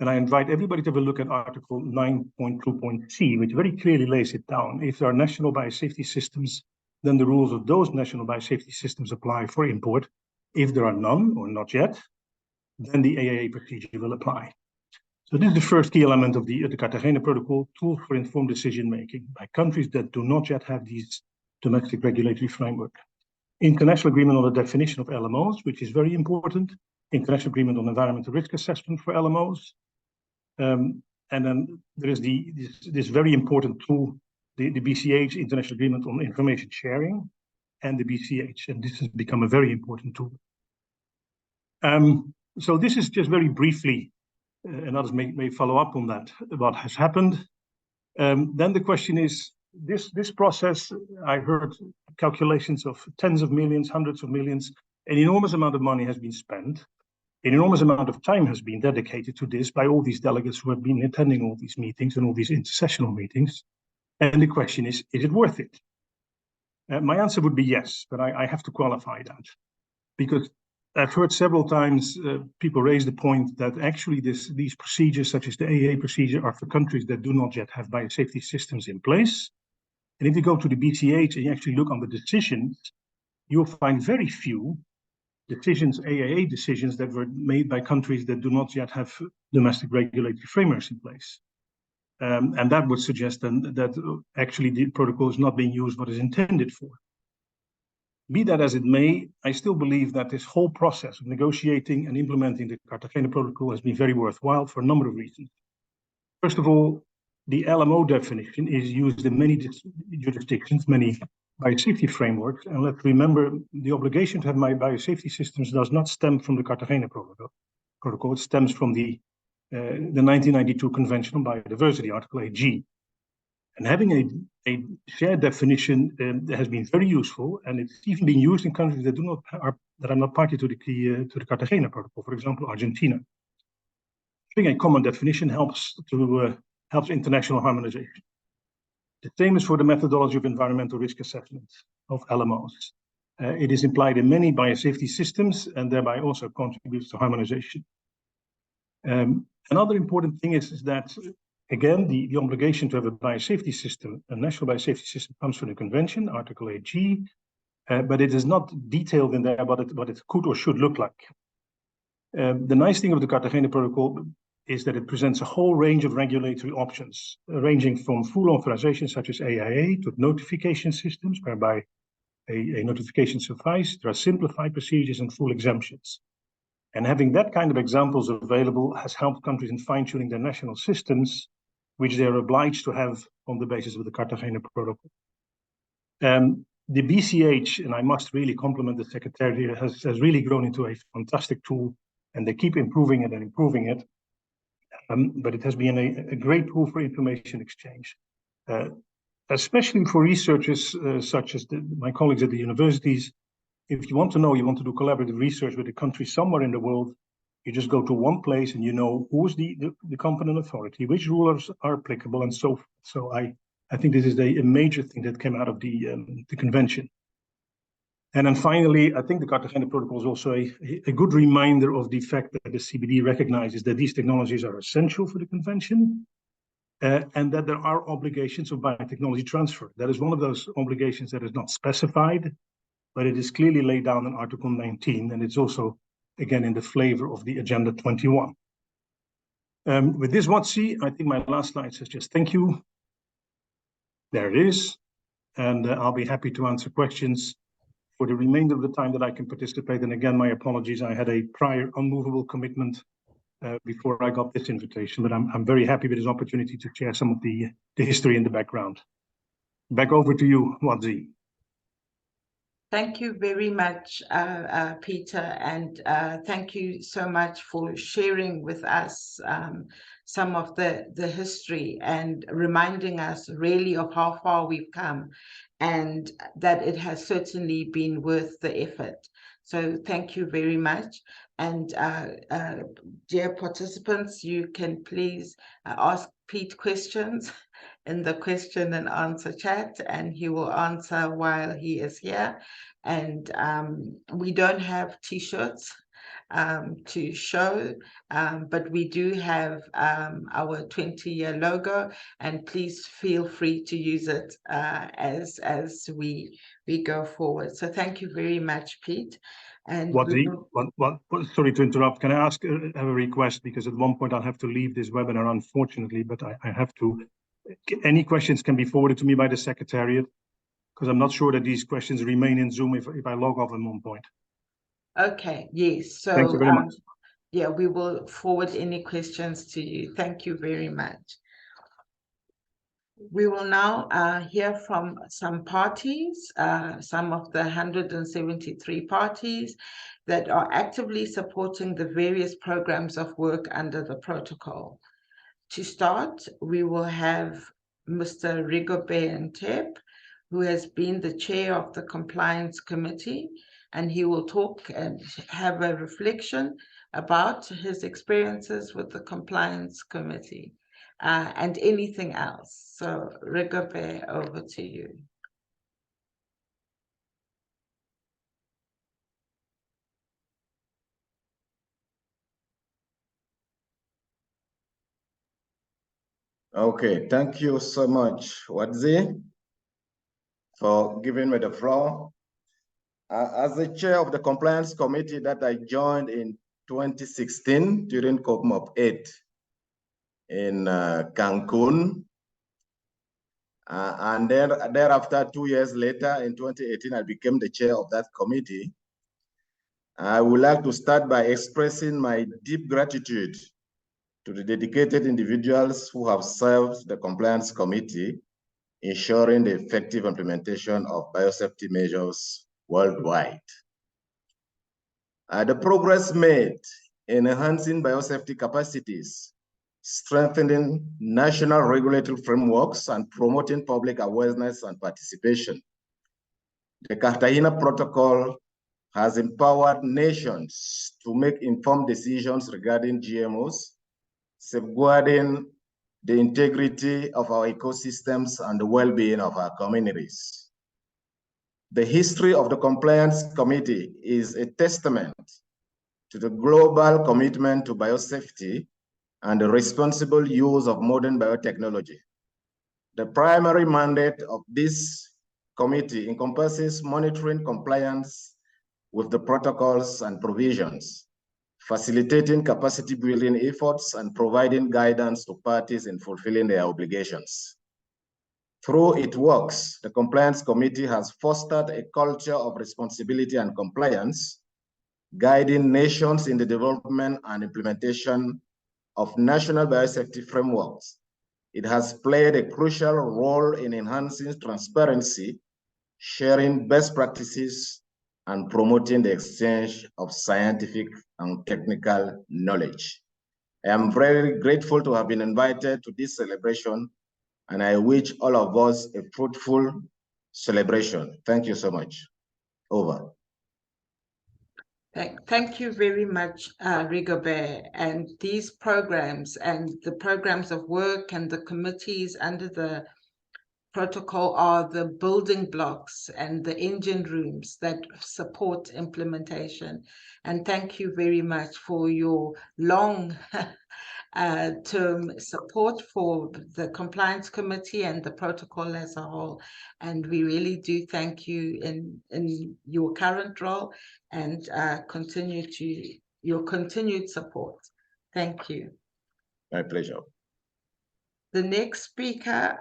And I invite everybody to have a look at Article 9.2.c, which very clearly lays it down. If there are national biosafety systems, then the rules of those national biosafety systems apply for import. If there are none, or not yet, then the AAA procedure will apply. So this is the first key element of the Cartagena Protocol, tool for informed decision-making by countries that do not yet have these domestic regulatory framework. International agreement on the definition of LMOs, which is very important. International agreement on environmental risk assessment for LMOs. And then there is this very important tool, the BCH, International Agreement on Information Sharing, and the BCH, and this has become a very important tool. So this is just very briefly, and others may follow up on that, what has happened. Then the question is, this process, I heard calculations of tens of millions, hundreds of millions, an enormous amount of money has been spent. An enormous amount of time has been dedicated to this by all these delegates who have been attending all these meetings and all these intersessional meetings. And the question is it worth it? My answer would be yes, but I have to qualify that. Because I've heard several times people raise the point that actually these procedures, such as the AA procedure, are for countries that do not yet have biosafety systems in place. And if you go to the BCH and you actually look on the decisions, you'll find very few decisions, AAA decisions, that were made by countries that do not yet have domestic regulatory frameworks in place. And that would suggest then that actually the protocol is not being used what is intended for. Be that as it may, I still believe that this whole process of negotiating and implementing the Cartagena Protocol has been very worthwhile for a number of reasons. First of all, the LMO definition is used in many jurisdictions, many biosafety frameworks, and let's remember the obligation to have my biosafety systems does not stem from the Cartagena Protocol. It stems from the 1992 Convention on Biodiversity, Article 8G. And having a shared definition has been very useful, and it's even been used in countries that are not party to the Cartagena Protocol, for example, Argentina. Having a common definition helps international harmonization. The same is for the methodology of environmental risk assessment of LMOs. It is implied in many biosafety systems and thereby also contributes to harmonization. Another important thing is that, again, the obligation to have a biosafety system, a national biosafety system, comes from the convention, Article 8G, but it is not detailed in there what it could or should look like. The nice thing of the Cartagena Protocol is that it presents a whole range of regulatory options, ranging from full authorization, such as AIA, to notification systems, whereby a notification suffices. There are simplified procedures and full exemptions. And having that kind of examples available has helped countries in fine-tuning their national systems, which they're obliged to have on the basis of the Cartagena Protocol. The BCH, and I must really compliment the Secretariat, has really grown into a fantastic tool, and they keep improving it and improving it. But it has been a great tool for information exchange, especially for researchers such as my colleagues at the universities. If you want to know, you want to do collaborative research with a country somewhere in the world, you just go to one place and you know who's the competent authority, which rulers are applicable, and so forth. So I think this is a major thing that came out of the convention. And then finally, I think the Cartagena Protocol is also a good reminder of the fact that the CBD recognizes that these technologies are essential for the convention, and that there are obligations of biotechnology transfer. That is one of those obligations that is not specified, but it is clearly laid down in Article 19, and it's also, again, in the flavor of the Agenda 21. With this, Watsi, I think my last slide says just thank you. There it is. And I'll be happy to answer questions for the remainder of the time that I can participate. And again, my apologies, I had a prior unmovable commitment before I got this invitation, but I'm very happy with this opportunity to share some of the history and the background. Back over to you, Wadzi. Thank you very much, Peter, and thank you so much for sharing with us some of the history and reminding us really of how far we've come, and that it has certainly been worth the effort. So thank you very much. And dear participants, you can please ask Pete questions in the question and answer chat, and he will answer while he is here. And we don't have t-shirts to show, but we do have our 20-year logo, and please feel free to use it as we go forward. So thank you very much, Pete. And sorry to interrupt. Can I ask a request? Because at one point I'll have to leave this webinar, unfortunately, but I have to. Any questions can be forwarded to me by the Secretariat, because I'm not sure that these questions remain in Zoom if I log off at one point. Okay, yes. So thank you very much. Yeah, we will forward any questions to you. Thank you very much. We will now hear from some parties, some of the 173 parties that are actively supporting the various programs of work under the protocol. To start, we will have Mr. Rigobert Ntep, who has been the chair of the Compliance Committee, and he will talk and have a reflection about his experiences with the Compliance Committee and anything else. So Rigobert, over to you. Okay, thank you so much, Wadzi, for giving me the floor. As the chair of the Compliance Committee that I joined in 2016 during COPMOP 8 in Cancun, and then thereafter, 2 years later, in 2018, I became the chair of that committee. I would like to start by expressing my deep gratitude to the dedicated individuals who have served the Compliance Committee, ensuring the effective implementation of biosafety measures worldwide. The progress made in enhancing biosafety capacities, strengthening national regulatory frameworks, and promoting public awareness and participation. The Cartagena Protocol has empowered nations to make informed decisions regarding GMOs, safeguarding the integrity of our ecosystems and the well-being of our communities. The history of the Compliance Committee is a testament to the global commitment to biosafety and the responsible use of modern biotechnology. The primary mandate of this committee encompasses monitoring compliance with the protocols and provisions, facilitating capacity building efforts, and providing guidance to parties in fulfilling their obligations. Through its works, the Compliance Committee has fostered a culture of responsibility and compliance, guiding nations in the development and implementation of national biosafety frameworks. It has played a crucial role in enhancing transparency, sharing best practices, and promoting the exchange of scientific and technical knowledge. I am very grateful to have been invited to this celebration, and I wish all of us a fruitful celebration. Thank you so much. Over. Thank you very much, Rigobert. And these programs and the programs of work and the committees under the protocol are the building blocks and the engine rooms that support implementation. And thank you very much for your long term support for the Compliance Committee and the protocol as a whole. And we really do thank you in your current role and your continued support. Thank you. My pleasure. The next speaker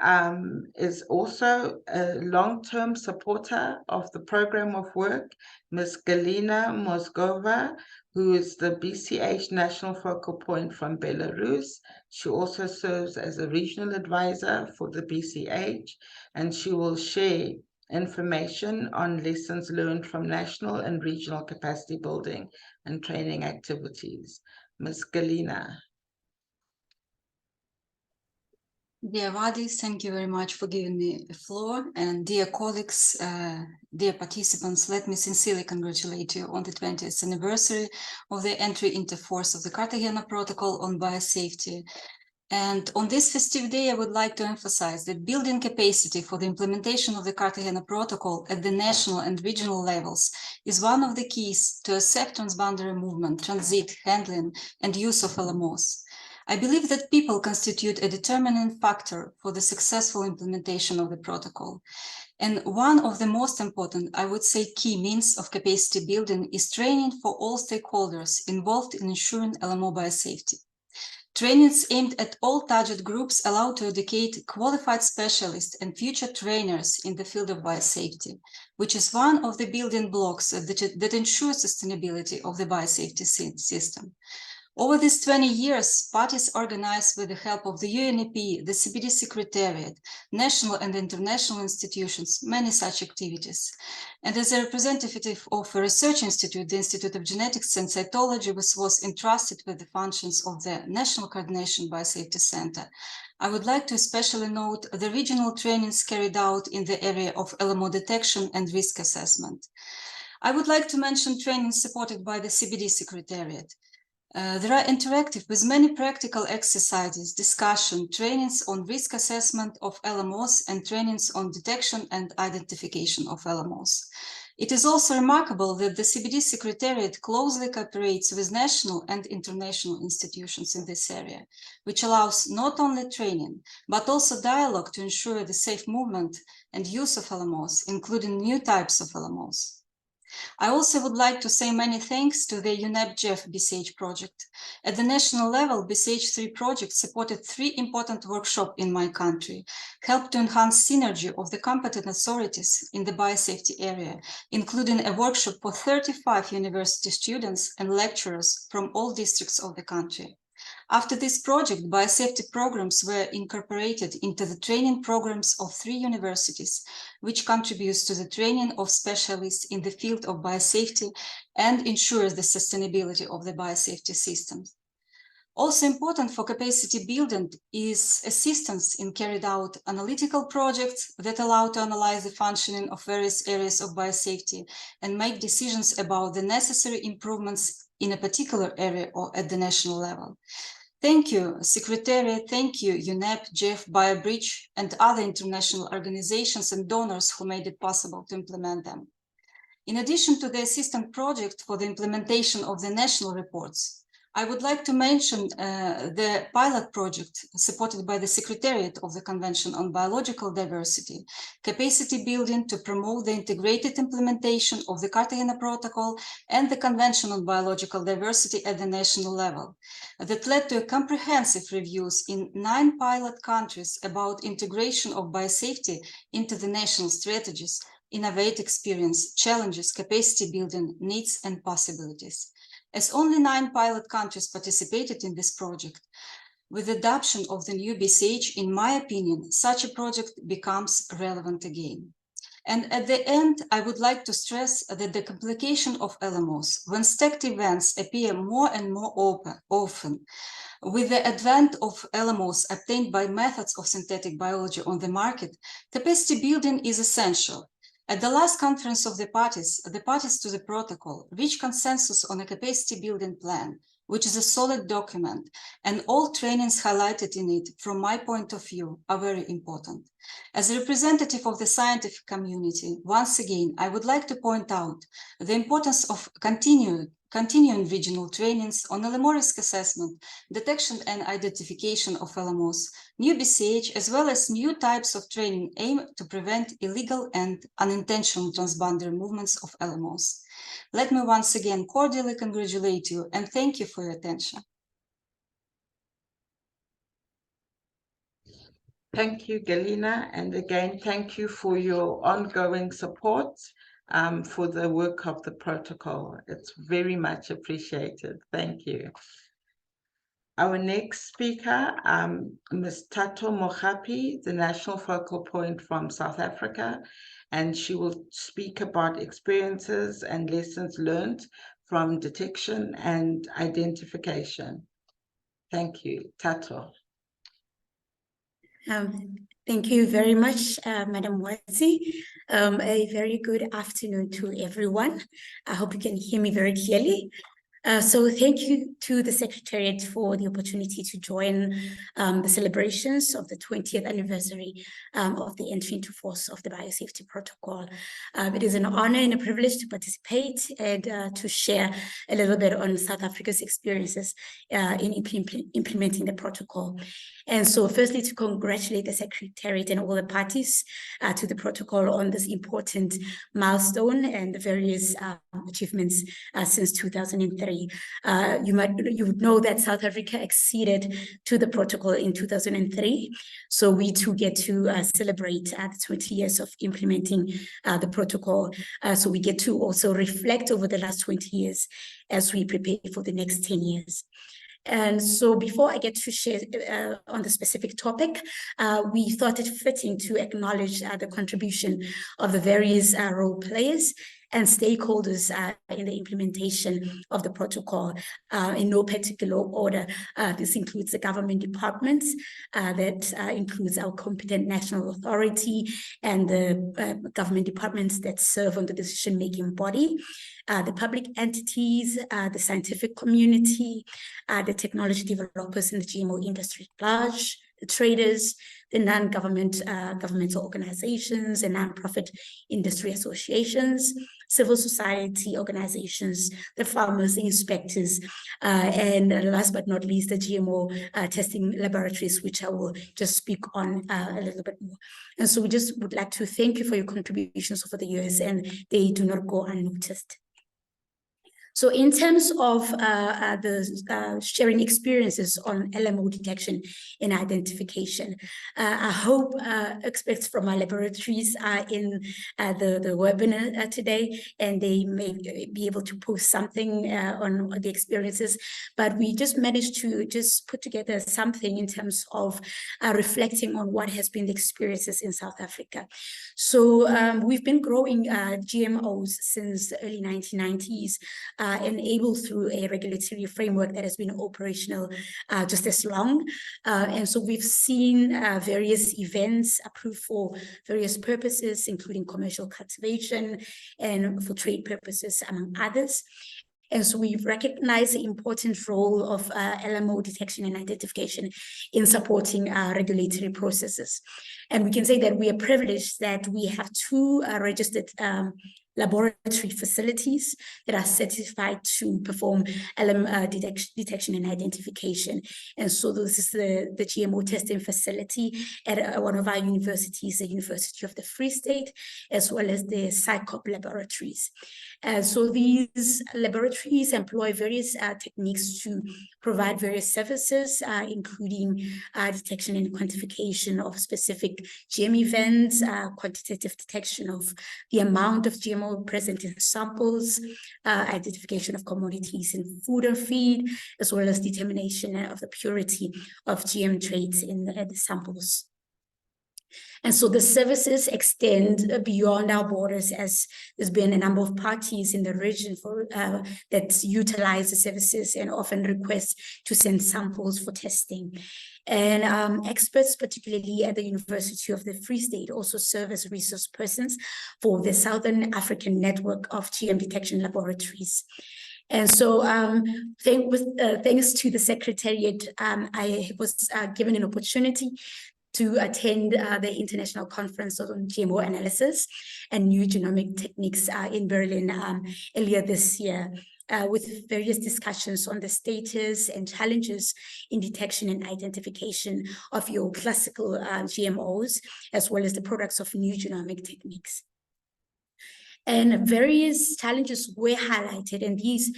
is also a long-term supporter of the program of work, Ms. Galina Mozgova, who is the BCH National Focal Point from Belarus. She also serves as a regional advisor for the BCH, and she will share information on lessons learned from national and regional capacity building and training activities. Ms. Galina. Dear Vadis, thank you very much for giving me the floor. And dear colleagues, dear participants, let me sincerely congratulate you on the 20th anniversary of the entry into force of the Cartagena Protocol on biosafety. And on this festive day, I would like to emphasize that building capacity for the implementation of the Cartagena Protocol at the national and regional levels is one of the keys to a safe transboundary movement, transit, handling, and use of LMOs. I believe that people constitute a determining factor for the successful implementation of the protocol. And one of the most important, I would say, key means of capacity building is training for all stakeholders involved in ensuring LMO biosafety. Trainings aimed at all target groups allow to educate qualified specialists and future trainers in the field of biosafety, which is one of the building blocks that ensure sustainability of the biosafety system. Over these 20 years, parties organized with the help of the UNEP, the CBD Secretariat, national and international institutions, many such activities. And as a representative of a research institute, the Institute of Genetics and Cytology, which was entrusted with the functions of the National Coordination Biosafety Center, I would like to especially note the regional trainings carried out in the area of LMO detection and risk assessment. I would like to mention trainings supported by the CBD Secretariat. There are interactive with many practical exercises, discussion, trainings on risk assessment of LMOs and trainings on detection and identification of LMOs. It is also remarkable that the CBD Secretariat closely cooperates with national and international institutions in this area, which allows not only training, but also dialogue to ensure the safe movement and use of LMOs, including new types of LMOs. I also would like to say many thanks to the UNEP-JEF BCH project. At the national level, BCH3 project supported 3 important workshops in my country, helped to enhance synergy of the competent authorities in the biosafety area, including a workshop for 35 university students and lecturers from all districts of the country. After this project, biosafety programs were incorporated into the training programs of 3 universities, which contributes to the training of specialists in the field of biosafety and ensures the sustainability of the biosafety systems. Also important for capacity building is assistance in carried out analytical projects that allow to analyze the functioning of various areas of biosafety and make decisions about the necessary improvements in a particular area or at the national level. Thank you, Secretariat, thank you, UNEP, JEF, BioBridge, and other international organizations and donors who made it possible to implement them. In addition to the assistant project for the implementation of the national reports, I would like to mention the pilot project supported by the Secretariat of the Convention on Biological Diversity, capacity building to promote the integrated implementation of the Cartagena Protocol and the Convention on Biological Diversity at the national level, that led to comprehensive reviews in 9 pilot countries about integration of biosafety into the national strategies, innovate experience, challenges, capacity building, needs, and possibilities. As only 9 pilot countries participated in this project, with the adoption of the new BCH, in my opinion, such a project becomes relevant again. And at the end, I would like to stress that the complication of LMOs, when stacked events appear more and more often, with the advent of LMOs obtained by methods of synthetic biology on the market, capacity building is essential. At the last conference of the parties to the protocol reached consensus on a capacity building plan, which is a solid document, and all trainings highlighted in it, from my point of view, are very important. As a representative of the scientific community, once again, I would like to point out the importance of continuing regional trainings on LMO risk assessment, detection and identification of LMOs, new BCH, as well as new types of training aimed to prevent illegal and unintentional transboundary movements of LMOs. Let me once again cordially congratulate you and thank you for your attention. Thank you, Galina. And again, thank you for your ongoing support for the work of the protocol. It's very much appreciated. Thank you. Our next speaker, Ms. Tato Mohapi, the national focal point from South Africa, and she will speak about experiences and lessons learned from detection and identification. Thank you, Tato. Thank you very much, Madam Wazi. A very good afternoon to everyone. I hope you can hear me very clearly. So thank you to the Secretariat for the opportunity to join the celebrations of the 20th anniversary of the entry into force of the Biosafety Protocol. It is an honor and a privilege to participate and to share a little bit on South Africa's experiences in implementing the protocol. And so firstly, to congratulate the Secretariat and all the parties to the protocol on this important milestone and the various achievements since 2003. You would know that South Africa acceded to the protocol in 2003. So we too get to celebrate the 20 years of implementing the protocol. So we get to also reflect over the last 20 years as we prepare for the next 10 years. And so before I get to share on the specific topic, we thought it fitting to acknowledge the contribution of the various role players and stakeholders in the implementation of the protocol in no particular order. This includes the government departments, that includes our competent national authority and the government departments that serve on the decision-making body, the public entities, the scientific community, the technology developers in the GMO industry at large, the traders, the non-government governmental organizations and non-profit industry associations, civil society organizations, the farmers, the inspectors, and last but not least, the GMO testing laboratories, which I will just speak on a little bit more. And so we just would like to thank you for your contributions over the years, and they do not go unnoticed. So in terms of the sharing experiences on LMO detection and identification, I hope experts from our laboratories are in the webinar today, and they may be able to post something on the experiences, but we just managed to just put together something in terms of reflecting on what has been the experiences in South Africa. So we've been growing GMOs since the early 1990s, enabled through a regulatory framework that has been operational just as long. And so we've seen various events approved for various purposes, including commercial cultivation and for trade purposes, among others. And so we've recognized the important role of LMO detection and identification in supporting regulatory processes. And we can say that we are privileged that we have two registered laboratory facilities that are certified to perform LM detection and identification. And so this is the GMO testing facility at one of our universities, the University of the Free State, as well as the PsyCop laboratories. So these laboratories employ various techniques to provide various services, including detection and quantification of specific GM events, quantitative detection of the amount of GMO present in samples, identification of commodities in food and feed, as well as determination of the purity of GM traits in the samples. And so the services extend beyond our borders, as there's been a number of parties in the region that utilize the services and often request to send samples for testing. And experts, particularly at the University of the Free State, also serve as resource persons for the Southern African network of GM detection laboratories. And so thanks to the Secretariat, I was given an opportunity to attend the International Conference on GMO Analysis and New Genomic Techniques in Berlin earlier this year, with various discussions on the status and challenges in detection and identification of your classical GMOs, as well as the products of new genomic techniques. And various challenges were highlighted, and these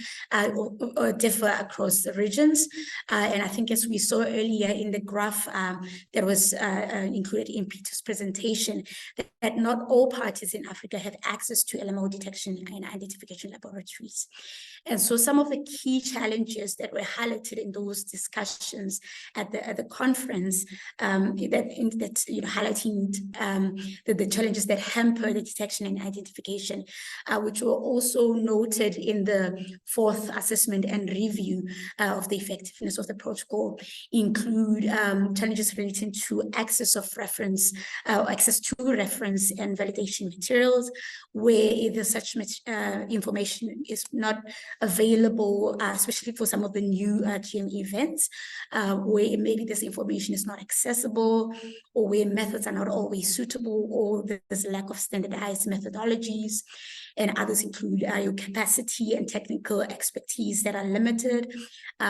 differ across the regions. And I think, as we saw earlier in the graph that was included in Peter's presentation, that not all parties in Africa have access to LMO detection and identification laboratories. And so some of the key challenges that were highlighted in those discussions at the conference highlighting the challenges that hamper the detection and identification, which were also noted in the fourth assessment and review of the effectiveness of the protocol, include challenges relating to access to reference and validation materials, where either such information is not available, especially for some of the new GM events, where maybe this information is not accessible, or where methods are not always suitable, or there's a lack of standardized methodologies. And others include your capacity and technical expertise that are limited,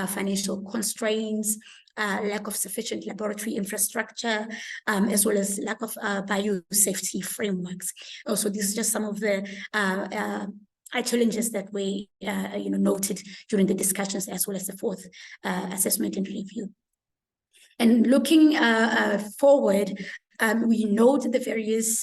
financial constraints, lack of sufficient laboratory infrastructure, as well as lack of biosafety frameworks. Also, these are just some of the challenges that were noted during the discussions, as well as the fourth assessment and review. And looking forward, we note the various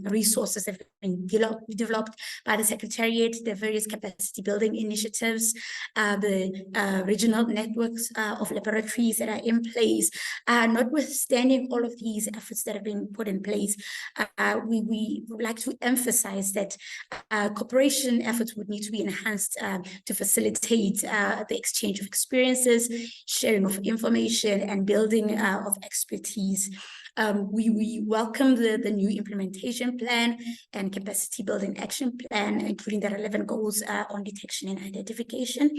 resources that have been developed by the Secretariat, the various capacity building initiatives, the regional networks of laboratories that are in place. Notwithstanding all of these efforts that have been put in place, we would like to emphasize that cooperation efforts would need to be enhanced to facilitate the exchange of experiences, sharing of information, and building of expertise. We welcome the new implementation plan and capacity building action plan, including the relevant goals on detection and identification,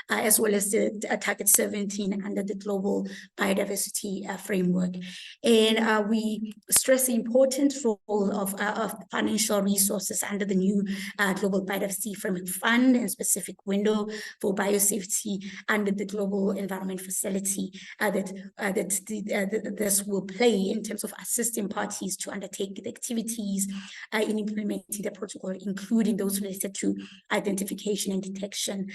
as well as the target 17 under the global biodiversity framework. And we stress the important role of financial resources under the new global biodiversity framework fund and specific window for biosafety under the global environment facility that this will play in terms of assisting parties to undertake the activities in implementing the protocol, including those related to identification and detection,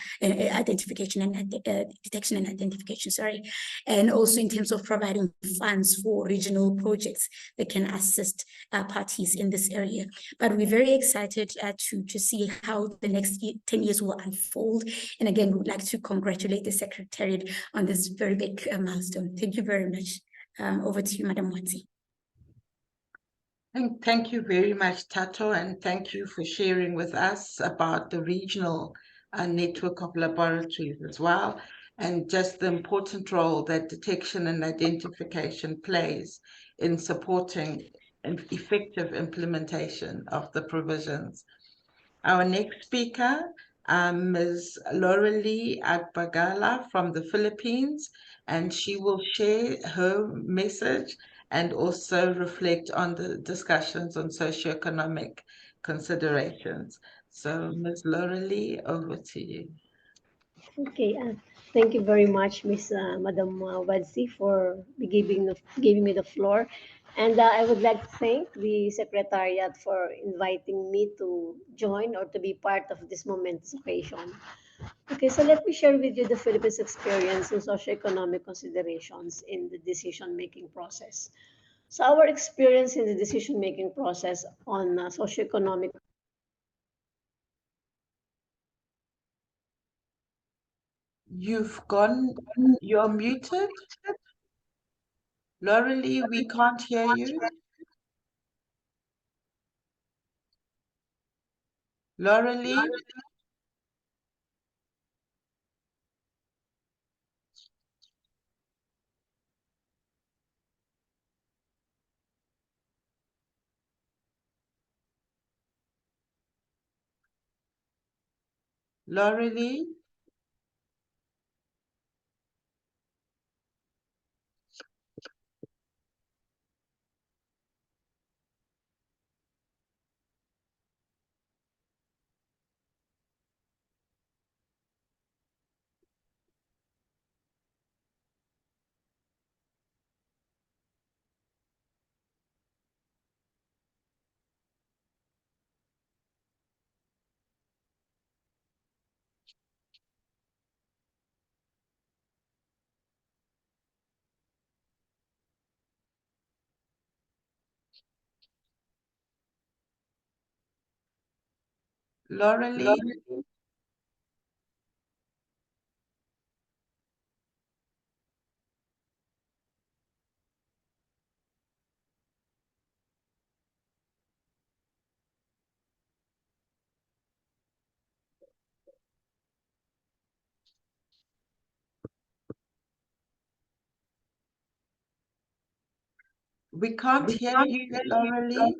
and also in terms of providing funds for regional projects that can assist parties in this area. But we're very excited to see how the next 10 years will unfold. And again, we would like to congratulate the Secretariat on this very big milestone. Thank you very much. Over to you, Madam Watsi. Thank you very much, Tato, and thank you for sharing with us about the regional network of laboratories as well, and just the important role that detection and identification plays in supporting an effective implementation of the provisions. Our next speaker, Ms. Lorelie Agbagala from the Philippines, and she will share her message and also reflect on the discussions on socioeconomic considerations. So, Ms. Lorelie, over to you. Okay, thank you very much, Madam Wadsi, for giving me the floor. And I would like to thank the Secretariat for inviting me to join or to be part of this momentous occasion. Okay, so let me share with you the Philippines' experience in socioeconomic considerations in the decision-making process. So our experience in the decision-making process on socioeconomic. You're muted. Lorelie, we can't hear you. Lorelie? Lorelie? Laurelie? We can't hear you, Laurelie.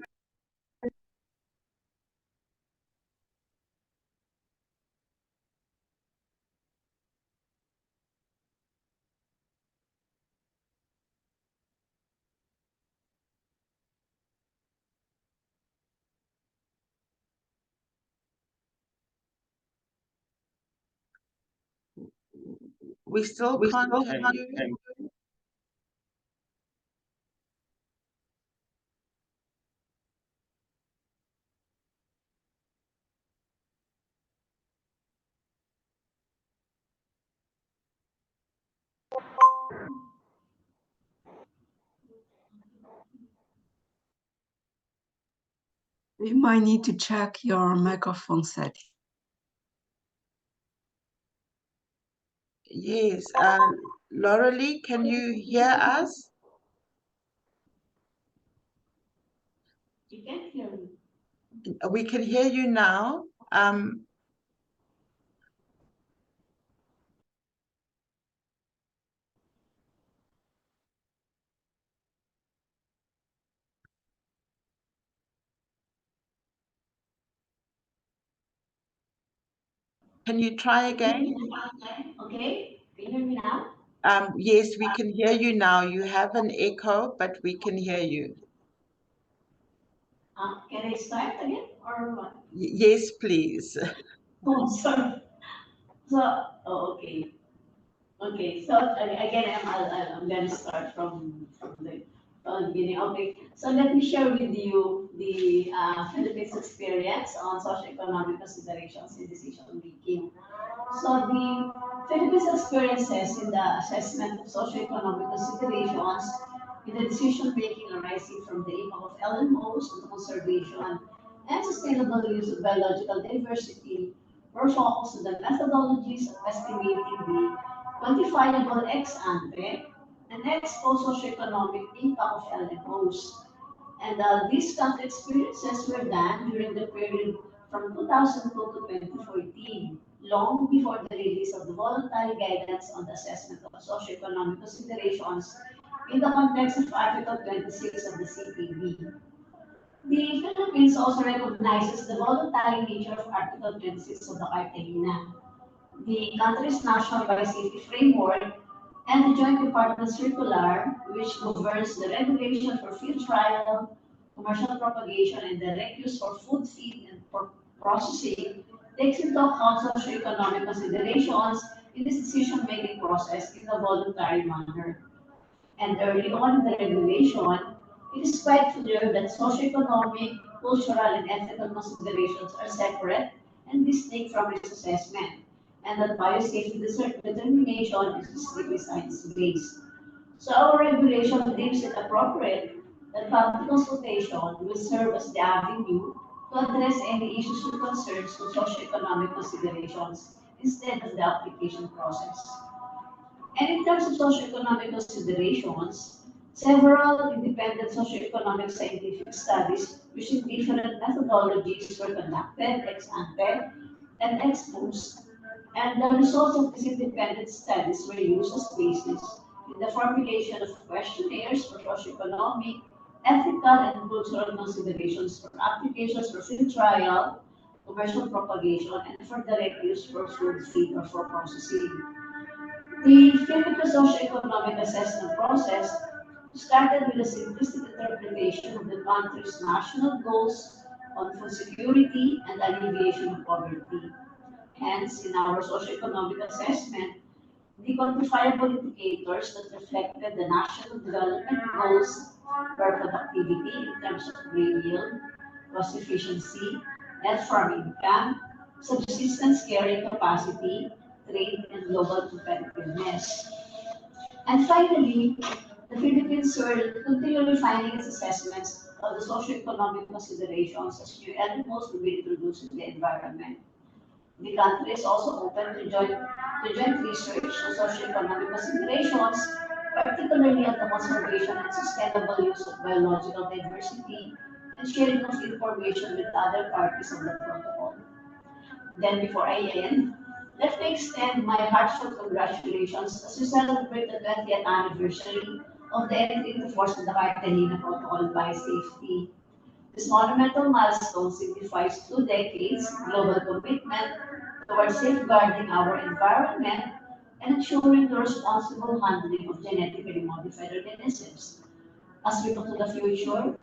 We still can't hear you. You might need to check your microphone setting. Yes, Laurelie, can you hear us? You can hear me. We can hear you now. Can you try again? Okay, can you hear me now? Yes, we can hear you now. You have an echo, but we can hear you. Can I start again or what? Yes, please. Oh, sorry. So, okay. Okay, so again, I'm going to start from the beginning. Okay, so let me share with you the Philippines experience on socioeconomic considerations in decision making. So the Philippines experiences in the assessment of socioeconomic considerations in the decision making arising from the impact of LMOs on the conservation and sustainable use of biological diversity were focused on the methodologies of estimating the quantifiable ex ante and ex post socioeconomic impact of LMOs. And these country experiences were done during the period from 2002 to 2014, long before the release of the voluntary guidance on the assessment of socioeconomic considerations in the context of Article 26 of the CPB. The Philippines also recognizes the voluntary nature of Article 26 of the Cartagena, the country's national biosafety framework, and the Joint Department Circular, which governs the regulation for field trial, commercial propagation, and direct use for food, feed, and processing, takes into account socioeconomic considerations in this decision-making process in a voluntary manner. And early on in the regulation, it is quite clear that socioeconomic, cultural, and ethical considerations are separate and distinct from risk assessment, and that biosafety determination is strictly science-based. So our regulation deems it appropriate that public consultation will serve as the avenue to address any issues or concerns with socioeconomic considerations instead of the application process. And in terms of socioeconomic considerations, several independent socioeconomic scientific studies using different methodologies were conducted ex ante and ex post, and the results of these independent studies were used as basis in the formulation of questionnaires for socioeconomic, ethical, and cultural considerations for applications for field trial, commercial propagation, and for direct use for food, feed, or for processing. The Philippine socio-economic assessment process started with a simplistic interpretation of the country's national goals on food security and alleviation of poverty. Hence, in our socio-economic assessment, the quantifiable indicators that reflected the national development goals were productivity in terms of grain yield, cost efficiency, net farm income, subsistence carrying capacity, trade, and global competitiveness. And finally, the Philippines will continue refining its assessments of the socio-economic considerations as new elements will be introduced in the environment. The country is also open to joint research on socio-economic considerations, particularly on the conservation and sustainable use of biological diversity and sharing of information with other parties of the protocol. Then before I end, let me extend my heartfelt congratulations as we celebrate the 20th anniversary of the entry into force of the Cartagena Protocol by Safety. This monumental milestone signifies 2 decades global commitment towards safeguarding our environment and ensuring the responsible handling of genetically modified organisms. As we look to the future,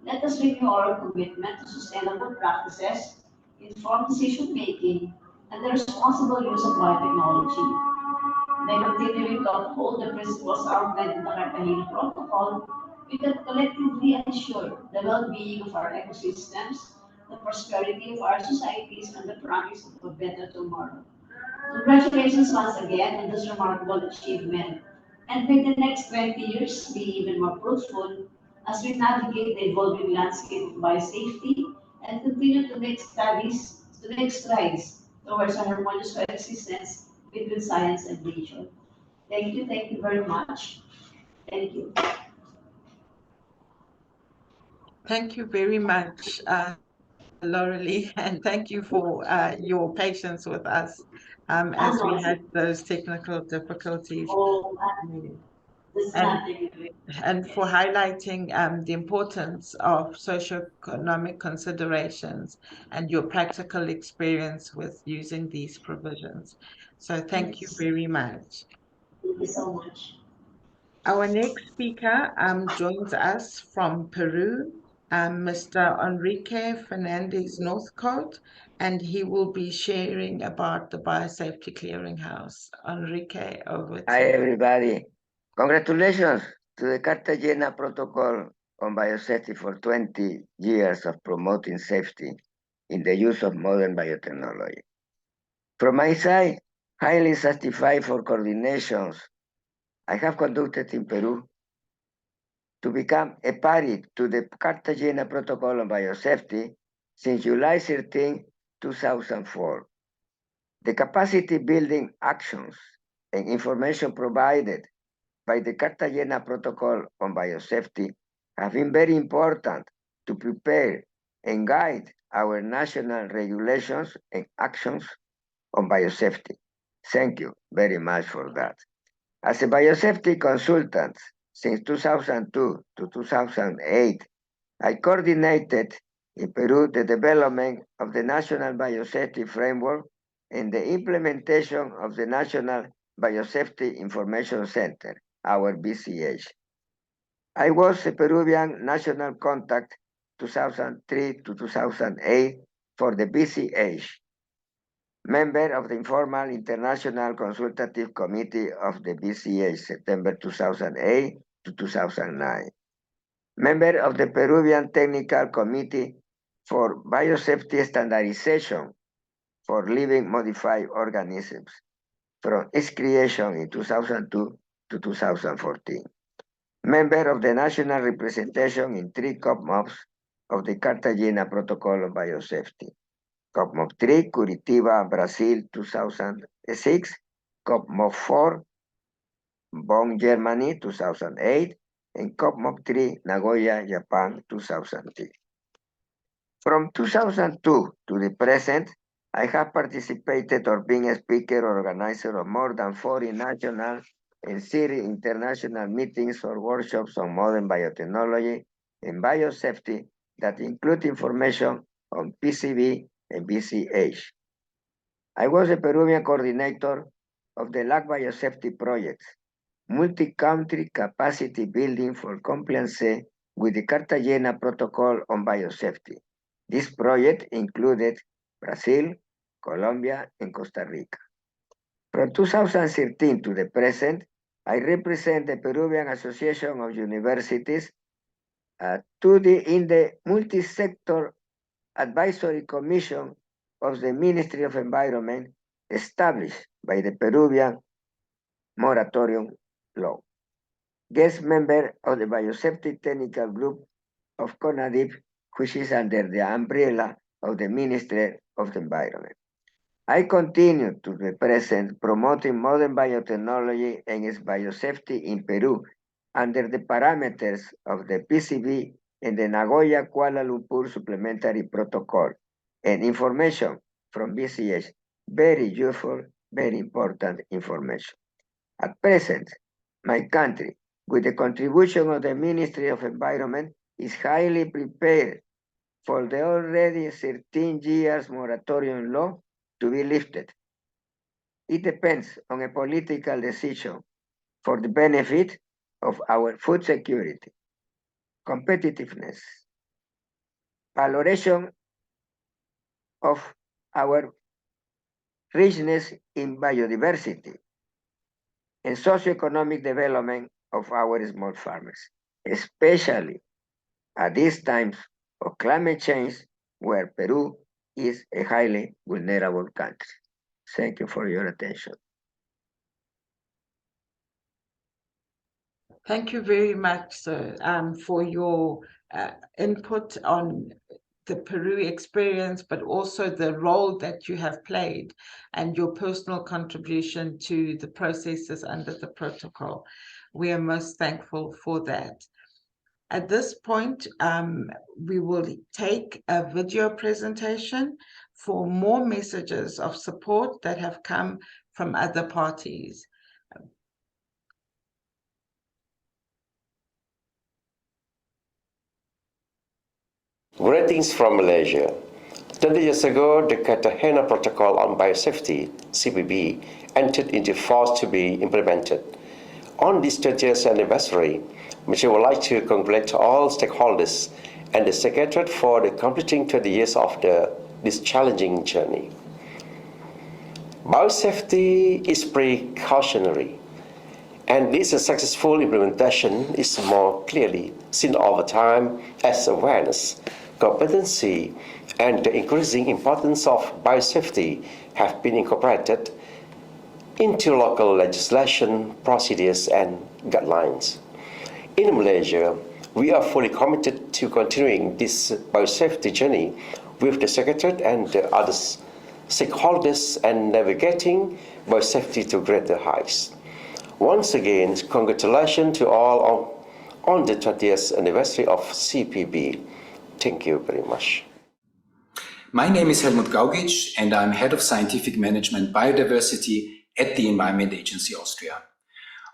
let us renew our commitment to sustainable practices, informed decision-making, and the responsible use of biotechnology. By continuing to uphold the principles outlined in the Cartagena Protocol, we can collectively ensure the well-being of our ecosystems, the prosperity of our societies, and the promise of a better tomorrow. Congratulations once again on this remarkable achievement. And may the next 20 years be even more fruitful as we navigate the evolving landscape of biosafety and continue to make strides towards a harmonious coexistence between science and nature. Thank you very much. Thank you. Thank you very much, Laurelie, and thank you for your patience with us as we had those technical difficulties. Oh, and for highlighting the importance of socioeconomic considerations and your practical experience with using these provisions. So thank you very much. Thank you so much. Our next speaker joins us from Peru, Mr. Enrique Fernandez Northcote, and he will be sharing about the Biosafety Clearinghouse. Enrique, over to you. Hi, everybody. Congratulations to the Cartagena Protocol on Biosafety for 20 years of promoting safety in the use of modern biotechnology. From my side, highly satisfied for coordinations I have conducted in Peru to become a party to the Cartagena Protocol on Biosafety since July 13, 2004. The capacity building actions and information provided by the Cartagena Protocol on Biosafety have been very important to prepare and guide our national regulations and actions on biosafety. Thank you very much for that. As a biosafety consultant since 2002 to 2008, I coordinated in Peru the development of the National Biosafety Framework and the implementation of the National Biosafety Information Center, our BCH. I was a Peruvian national contact 2003 to 2008 for the BCH, member of the Informal International Consultative Committee of the BCH, September 2008 to 2009, member of the Peruvian Technical Committee for Biosafety Standardization for Living Modified Organisms, from its creation in 2002 to 2014. Member of the national representation in 3 COPMOPs of the Cartagena Protocol on Biosafety. COPMOP 3, Curitiba, Brazil, 2006. COPMOP 4, Bonn, Germany, 2008. And COPMOP 3, Nagoya, Japan, 2003. From 2002 to the present, I have participated or been a speaker or organizer of more than 40 national and 30 international meetings or workshops on modern biotechnology and biosafety that include information on PCB and BCH. I was a Peruvian coordinator of the LAC Biosafety Project, multi-country capacity building for compliance with the Cartagena Protocol on Biosafety. This project included Brazil, Colombia, and Costa Rica. From 2013 to the present, I represent the Peruvian Association of Universities in the Multi-Sector Advisory Commission of the Ministry of Environment established by the Peruvian Moratorium Law. Guest member of the Biosafety Technical Group of CONADIP, which is under the umbrella of the Ministry of the Environment. I continue to represent promoting modern biotechnology and its biosafety in Peru under the parameters of the PCB and the Nagoya Kuala Lumpur Supplementary Protocol, and information from BCH, very useful, very important information. At present, my country, with the contribution of the Ministry of Environment, is highly prepared for the already 13 years moratorium law to be lifted. It depends on a political decision for the benefit of our food security, competitiveness, valoration of our richness in biodiversity, and socioeconomic development of our small farmers, especially at these times of climate change where Peru is a highly vulnerable country. Thank you for your attention. Thank you very much, sir, for your input on the Peru experience, but also the role that you have played and your personal contribution to the processes under the protocol. We are most thankful for that. At this point, we will take a video presentation for more messages of support that have come from other parties. Greetings from Malaysia. 20 years ago, the Cartagena Protocol on Biosafety, CPB, entered into force to be implemented. On this 20th anniversary, I would like to congratulate all stakeholders and the Secretariat for the completing 20 years of this challenging journey. Biosafety is precautionary, and this successful implementation is more clearly seen over time as awareness, competency, and the increasing importance of biosafety have been incorporated into local legislation, procedures, and guidelines. In Malaysia, we are fully committed to continuing this biosafety journey with the Secretariat and the other stakeholders and navigating biosafety to greater heights. Once again, congratulations to all on the 20th anniversary of CPB. Thank you very much. My name is Helmut Gaugic, and I'm Head of Scientific Management Biodiversity at the Environment Agency Austria.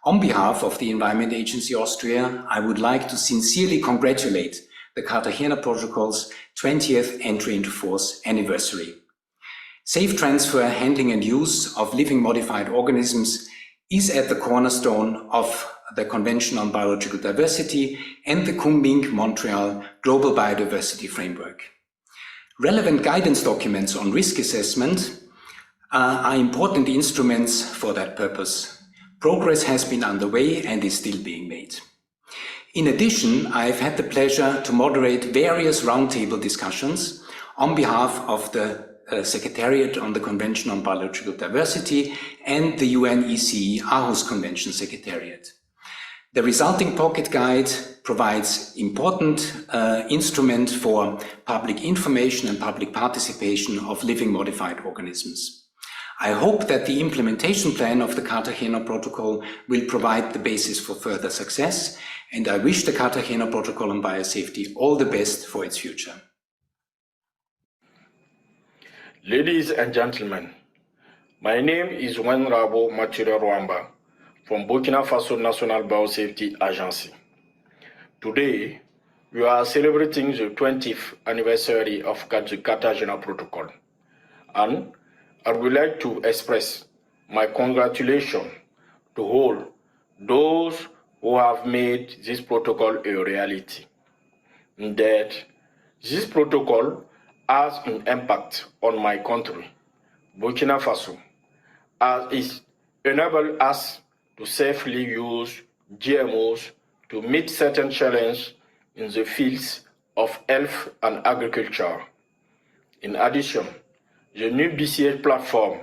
On behalf of the Environment Agency Austria, I would like to sincerely congratulate the Cartagena Protocol's 20th entry into force anniversary. Safe transfer, handling and use of living modified organisms is at the cornerstone of the Convention on Biological Diversity and the Kunming-Montreal Global Biodiversity Framework. Relevant guidance documents on risk assessment are important instruments for that purpose. Progress has been underway and is still being made. In addition, I've had the pleasure to moderate various roundtable discussions on behalf of the Secretariat on the Convention on Biological Diversity and the UNECE Aarhus Convention Secretariat. The resulting pocket guide provides important instrument for public information and public participation of living modified organisms. I hope that the implementation plan of the Cartagena Protocol will provide the basis for further success, and I wish the Cartagena Protocol on Biosafety all the best for its future. Ladies and gentlemen, my name is Wenrabo Mature Rwamba from Burkina Faso National Biosafety Agency. Today, we are celebrating the 20th anniversary of the Cartagena Protocol, and I would like to express my congratulations to all those who have made this protocol a reality. Indeed, this protocol has an impact on my country, Burkina Faso, as it enables us to safely use GMOs to meet certain challenges in the fields of health and agriculture. In addition, the new BCH platform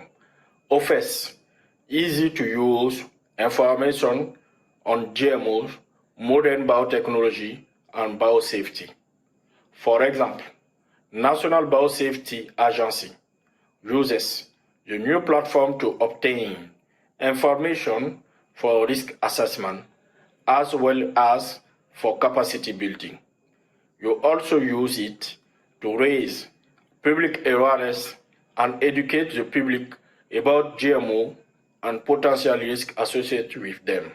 offers easy-to-use information on GMOs, modern biotechnology, and biosafety. For example, National Biosafety Agency uses the new platform to obtain information for risk assessment as well as for capacity building. You also use it to raise public awareness and educate the public about GMO and potential risks associated with them.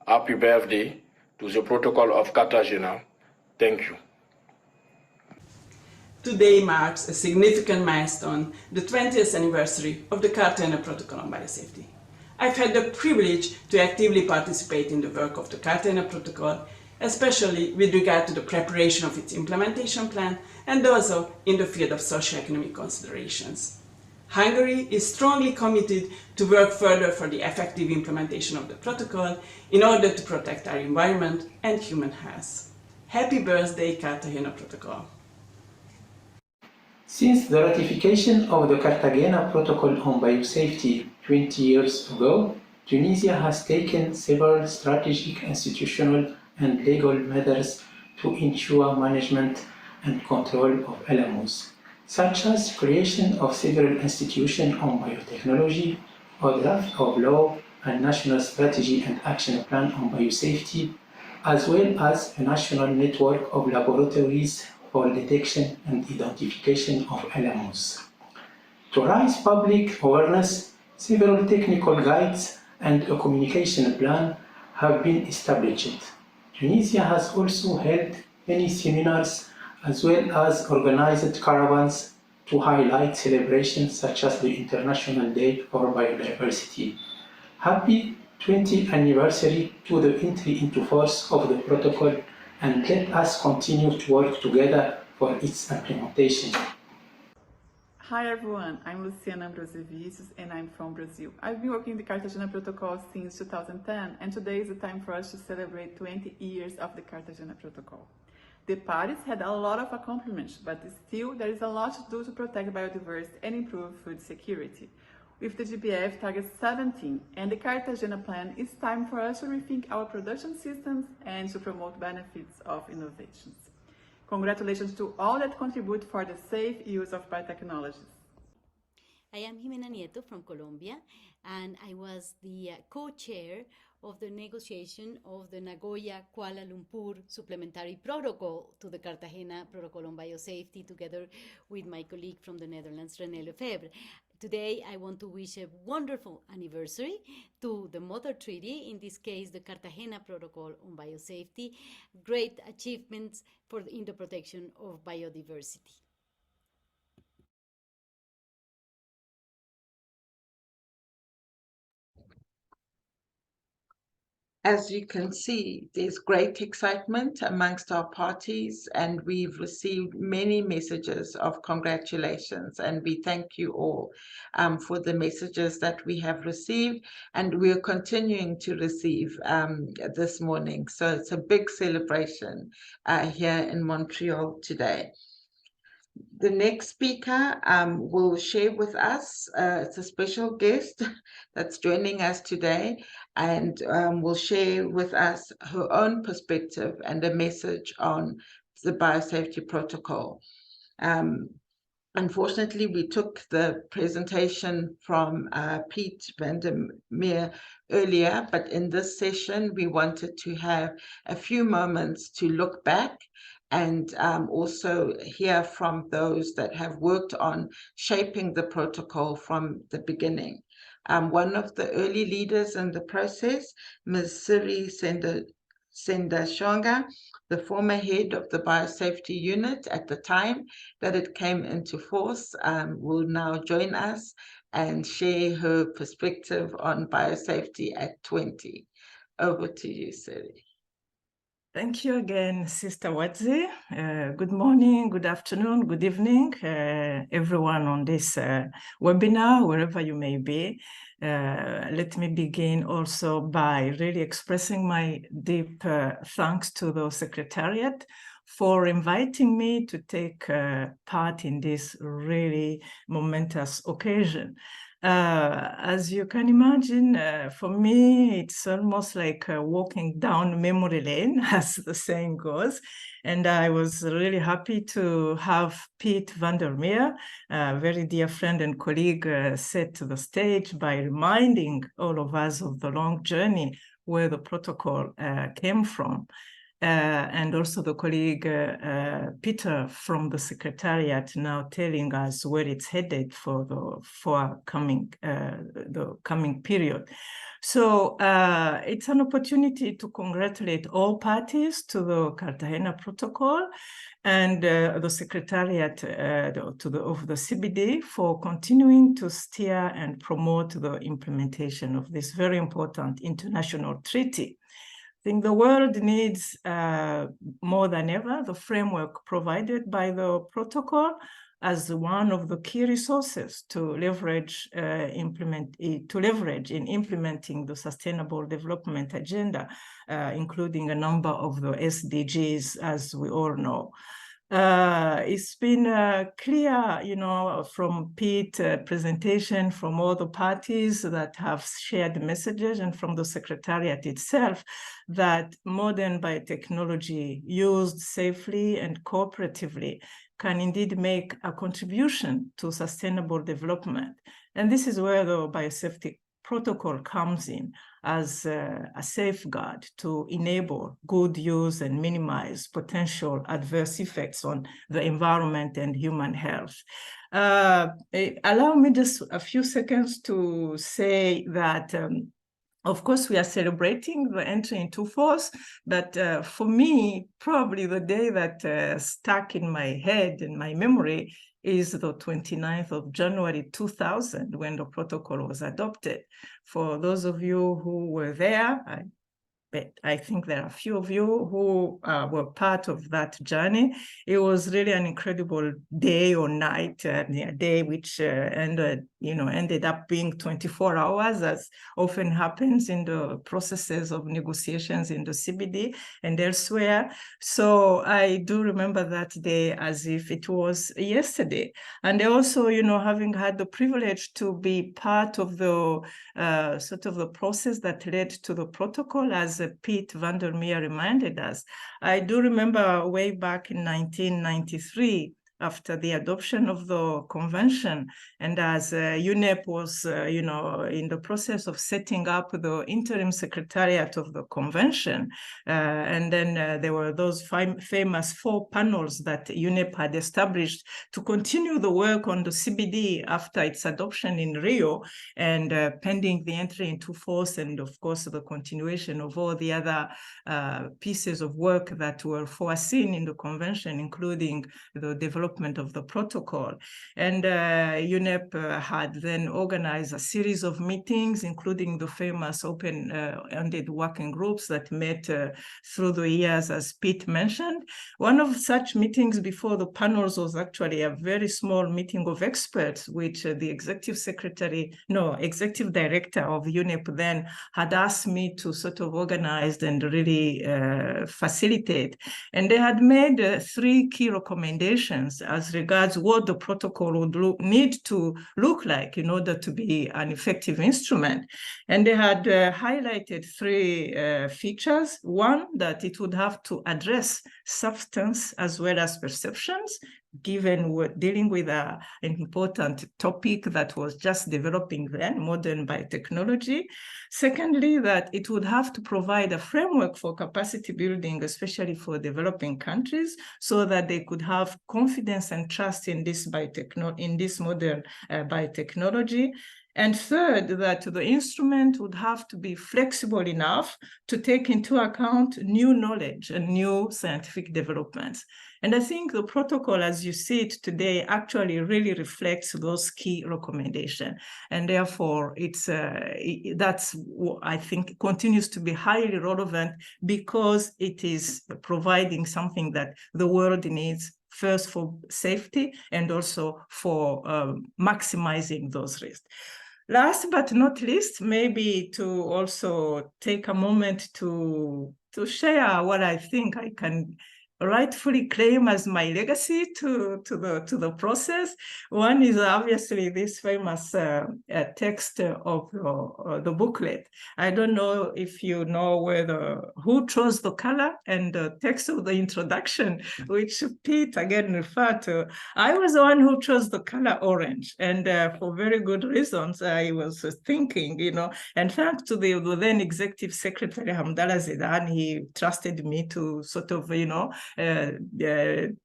Happy birthday to the Protocol of Cartagena. Thank you. Today marks a significant milestone, the 20th anniversary of the Cartagena Protocol on Biosafety. I've had the privilege to actively participate in the work of the Cartagena Protocol, especially with regard to the preparation of its implementation plan and also in the field of socio-economic considerations. Hungary is strongly committed to work further for the effective implementation of the protocol in order to protect our environment and human health. Happy birthday, Cartagena Protocol! Since the ratification of the Cartagena Protocol on Biosafety 20 years ago, Tunisia has taken several strategic, institutional, and legal measures to ensure management and control of LMOs, such as creation of several institutions on biotechnology, a draft of law, and national strategy and action plan on biosafety, as well as a national network of laboratories for detection and identification of LMOs. To raise public awareness, several technical guides and a communication plan have been established. Tunisia has also held many seminars as well as organized caravans to highlight celebrations such as the International Day for Biodiversity. Happy 20th anniversary to the entry into force of the protocol, and let us continue to work together for its implementation. Hi everyone, I'm Luciana Ambrosevicius and I'm from Brazil. I've been working in the Cartagena Protocol since 2010, and today is the time for us to celebrate 20 years of the Cartagena Protocol. The parties had a lot of accomplishments, but still there is a lot to do to protect biodiversity and improve food security. With the GBF target 17 and the Cartagena plan, it's time for us to rethink our production systems and to promote benefits of innovations. Congratulations to all that contribute for the safe use of biotechnologies. I am Jimena Nieto from Colombia, and I was the co-chair of the negotiation of the Nagoya-Kuala Lumpur Supplementary Protocol to the Cartagena Protocol on Biosafety, together with my colleague from the Netherlands, René Lefebvre. Today, I want to wish a wonderful anniversary to the Mother Treaty, in this case, the Cartagena Protocol on Biosafety, great achievements in the protection of biodiversity. As you can see, there's great excitement amongst our parties, and we've received many messages of congratulations, and we thank you all for the messages that we have received, and we're continuing to receive this morning. So it's a big celebration here in Montreal today. The next speaker will share with us, it's a special guest that's joining us today, and will share with us her own perspective and a message on the biosafety protocol. Unfortunately, we took the presentation from Piet van der Meer earlier, but in this session, we wanted to have a few moments to look back and also hear from those that have worked on shaping the protocol from the beginning. One of the early leaders in the process, Ms. Siri Sendashonga, the former head of the biosafety unit at the time that it came into force, will now join us and share her perspective on biosafety at 20. Over to you, Siri. Thank you again, Sister Wadzi. Good morning, good afternoon, good evening, everyone on this webinar, wherever you may be. Let me begin also by really expressing my deep thanks to the Secretariat for inviting me to take part in this really momentous occasion. As you can imagine, for me, it's almost like walking down memory lane, as the saying goes. And I was really happy to have Piet van der Meer, a very dear friend and colleague, set to the stage by reminding all of us of the long journey where the protocol came from. And also the colleague Peter from the Secretariat now telling us where it's headed for the coming period. So it's an opportunity to congratulate all parties to the Cartagena Protocol and the Secretariat of the CBD for continuing to steer and promote the implementation of this very important international treaty. I think the world needs more than ever the framework provided by the protocol as one of the key resources to leverage in implementing the Sustainable Development Agenda, including a number of the SDGs, as we all know. It's been clear, from Pete's presentation, from all the parties that have shared messages, and from the Secretariat itself, that modern biotechnology used safely and cooperatively can indeed make a contribution to sustainable development. And this is where the biosafety protocol comes in as a safeguard to enable good use and minimize potential adverse effects on the environment and human health. Allow me just a few seconds to say that of course, we are celebrating the entry into force, but for me, probably the day that stuck in my head and my memory is the 29th of January 2000, when the protocol was adopted. For those of you who were there, I think there are a few of you who were part of that journey. It was really an incredible day or night, a day which ended up being 24 hours, as often happens in the processes of negotiations in the CBD and elsewhere. So I do remember that day as if it was yesterday. And also, having had the privilege to be part of the sort of the process that led to the protocol, as Piet van der Meer reminded us. I do remember way back in 1993, after the adoption of the convention, and as UNEP was, in the process of setting up the interim secretariat of the convention, and then there were those famous 4 panels that UNEP had established to continue the work on the CBD after its adoption in Rio, and pending the entry into force, and of course the continuation of all the other pieces of work that were foreseen in the convention, including the development of the protocol. And UNEP had then organized a series of meetings, including the famous open-ended working groups that met through the years, as Pete mentioned. One of such meetings before the panels was actually a very small meeting of experts, which the executive director of UNEP then had asked me to sort of organize and really facilitate. And they had made 3 key recommendations as regards what the protocol would need to look like in order to be an effective instrument. And they had highlighted 3 features. One, that it would have to address substance as well as perceptions, given we're dealing with an important topic that was just developing then, modern biotechnology. Secondly, that it would have to provide a framework for capacity building, especially for developing countries, so that they could have confidence and trust in this modern biotechnology. And third, that the instrument would have to be flexible enough to take into account new knowledge and new scientific developments. And I think the protocol, as you see it today, actually really reflects those key recommendations. And therefore, that's what I think continues to be highly relevant, because it is providing something that the world needs, first for safety and also for maximizing those risks. Last but not least, maybe to also take a moment to share what I think I can rightfully claim as my legacy to the process. One is obviously this famous text of the booklet. I don't know if you know who chose the color and the text of the introduction, which Pete again referred to. I was the one who chose the color orange, and for very good reasons. I was thinking, and thanks to the then Executive Secretary Hamdallah Zidane, he trusted me to sort of,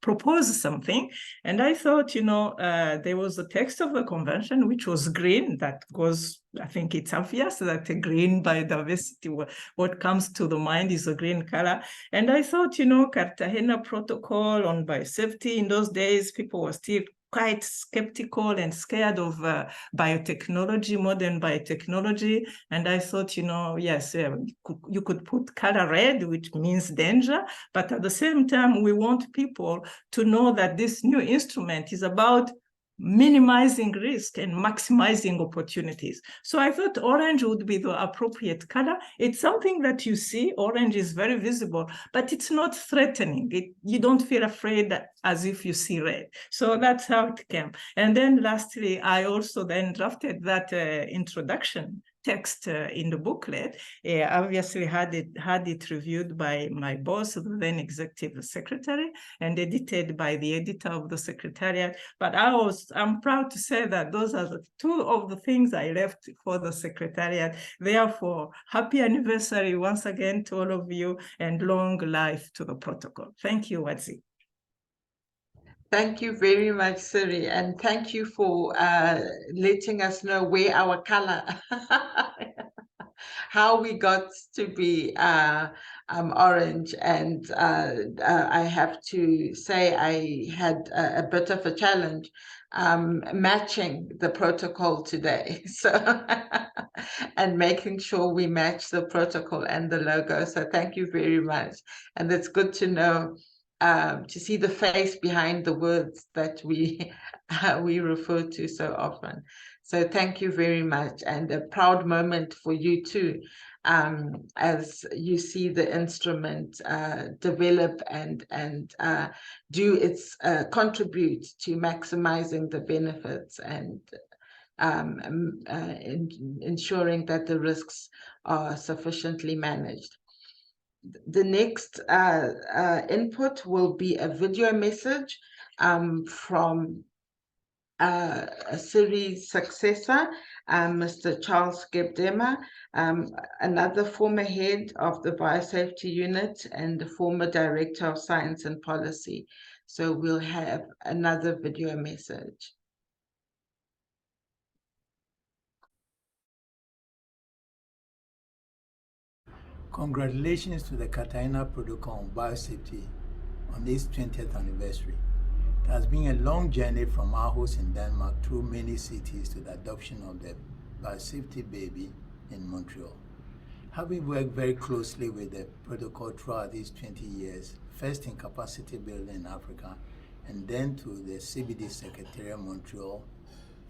propose something. And I thought, there was the text of the convention, which was green. That goes, I think it's obvious that a green biodiversity, what comes to the mind is a green color. And I thought, Cartagena Protocol on biosafety, in those days, people were still quite skeptical and scared of biotechnology, modern biotechnology. And I thought, yes, you could put color red, which means danger, but at the same time, we want people to know that this new instrument is about minimizing risk and maximizing opportunities. So I thought orange would be the appropriate color. It's something that you see, orange is very visible, but it's not threatening. You don't feel afraid as if you see red. So that's how it came. And then lastly, I also then drafted that introduction text in the booklet. Obviously had it reviewed by my boss, the then executive secretary, and edited by the editor of the secretariat. But I'm proud to say that those are the two of the things I left for the secretariat. Therefore, happy anniversary once again to all of you, and long life to the protocol. Thank you, Wadzi. Thank you very much, Siri, and thank you for letting us know where our color, how we got to be orange. And I have to say I had a bit of a challenge matching the protocol today. So, and making sure we match the protocol and the logo. So thank you very much. And it's good to know, to see the face behind the words that we refer to so often. So thank you very much, and a proud moment for you too, as you see the instrument develop and do its contribute to maximizing the benefits and ensuring that the risks are sufficiently managed. The next input will be a video message from a Siri's successor, Mr. Charles Gebdema, another former head of the Biosafety Unit and the former Director of Science and Policy. So we'll have another video message. Congratulations to the Cartagena Protocol on Biosafety on its 20th anniversary. It has been a long journey from Aarhus in Denmark through many cities to the adoption of the Biosafety baby in Montreal. Having worked very closely with the protocol throughout these 20 years, first in capacity building in Africa, and then to the CBD Secretariat Montreal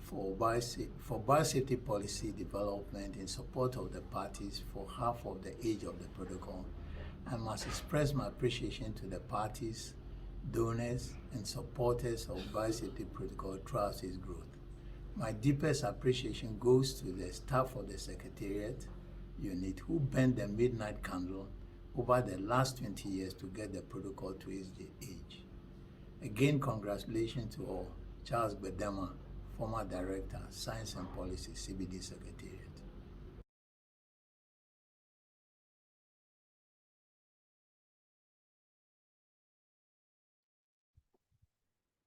for biosafety policy development in support of the parties for half of the age of the protocol, I must express my appreciation to the parties, donors, and supporters of biosafety protocol throughout its growth. My deepest appreciation goes to the staff of the Secretariat Unit who burned the midnight candle over the last 20 years to get the protocol to its age. Again, congratulations to all. Charles Gebdema, former Director, Science and Policy, CBD Secretariat.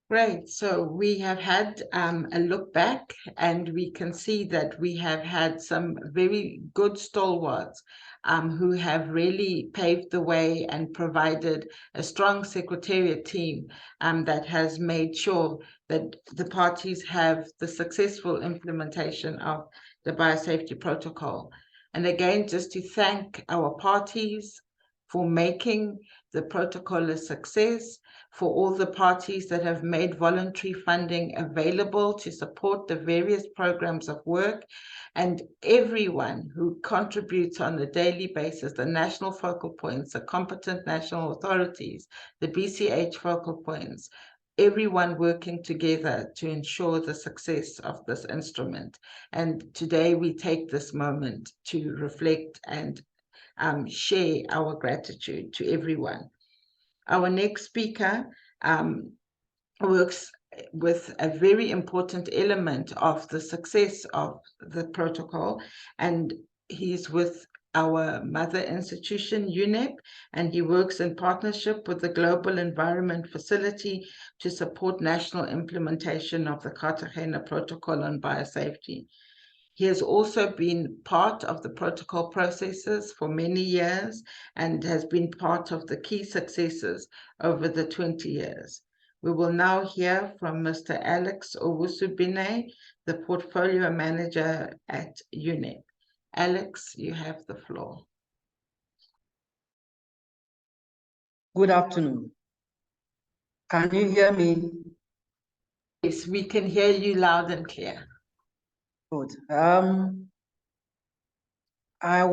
Great. So we have had a look back, and we can see that we have had some very good stalwarts who have really paved the way and provided a strong secretariat team that has made sure that the parties have the successful implementation of the Biosafety Protocol. And again, just to thank our parties for making the protocol a success, for all the parties that have made voluntary funding available to support the various programs of work, and everyone who contributes on a daily basis, the national focal points, the competent national authorities, the BCH focal points, everyone working together to ensure the success of this instrument. And today we take this moment to reflect and share our gratitude to everyone. Our next speaker works with a very important element of the success of the protocol, and he's with our mother institution, UNEP, and he works in partnership with the Global Environment Facility to support national implementation of the Cartagena Protocol on biosafety. He has also been part of the protocol processes for many years and has been part of the key successes over the 20 years. We will now hear from Mr. Alex Owusu-Bine, the Portfolio Manager at UNEP. Alex, you have the floor. Good afternoon. Can you hear me? Yes, we can hear you loud and clear. Good. I'd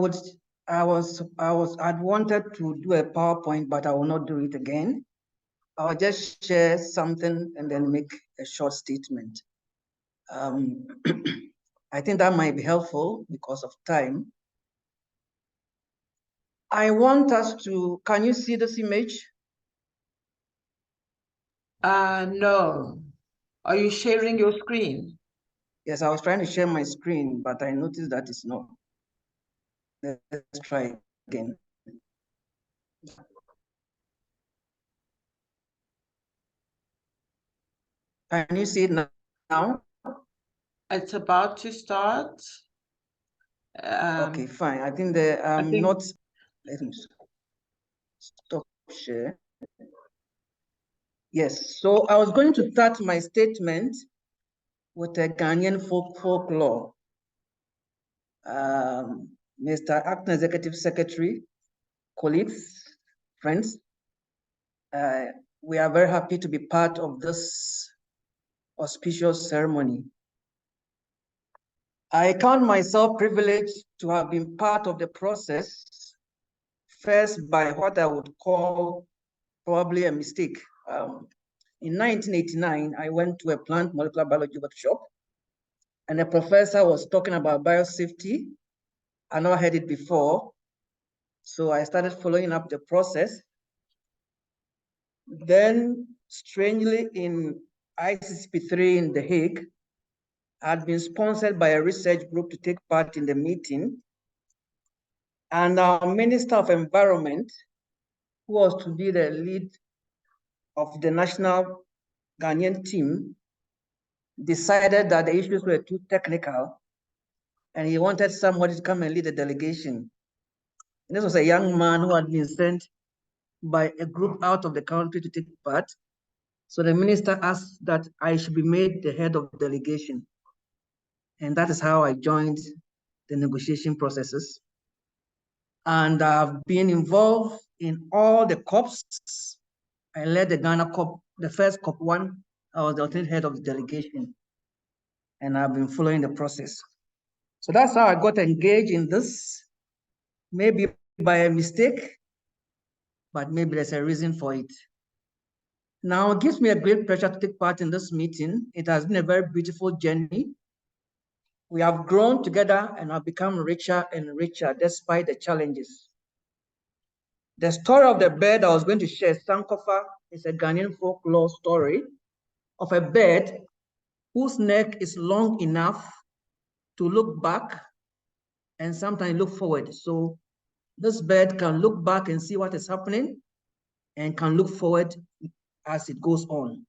wanted to do a PowerPoint, but I will not do it again. I'll just share something and then make a short statement. I think that might be helpful because of time. I want us to, can you see this image? No. Are you sharing your screen? Yes, I was trying to share my screen, but I noticed that it's not. Let's try again. Can you see it now? It's about to start. Okay, fine. I think not. Let me stop share. Yes, so I was going to start my statement with a Ghanaian folklore. Mr. Acting Executive Secretary, colleagues, friends, we are very happy to be part of this auspicious ceremony. I count myself privileged to have been part of the process, first by what I would call probably a mistake. In 1989, I went to a plant molecular biology workshop, and the professor was talking about biosafety. I never heard it before, so I started following up the process. Then, strangely, in ICCP3 in The Hague, I had been sponsored by a research group to take part in the meeting, and our Minister of Environment, who was to be the lead of the national Ghanaian team, decided that the issues were too technical, and he wanted somebody to come and lead the delegation. And this was a young man who had been sent by a group out of the country to take part. So the minister asked that I should be made the head of the delegation. And that is how I joined the negotiation processes. And I've been involved in all the COPs. I led the Ghana COP, the first COP1. I was the alternate head of the delegation. And I've been following the process. So that's how I got engaged in this, maybe by a mistake, but maybe there's a reason for it. Now, it gives me a great pleasure to take part in this meeting. It has been a very beautiful journey. We have grown together and have become richer and richer despite the challenges. The story of the bird I was going to share, Sankofa, is a Ghanaian folklore story of a bird whose neck is long enough to look back and sometimes look forward. So this bird can look back and see what is happening and can look forward as it goes on.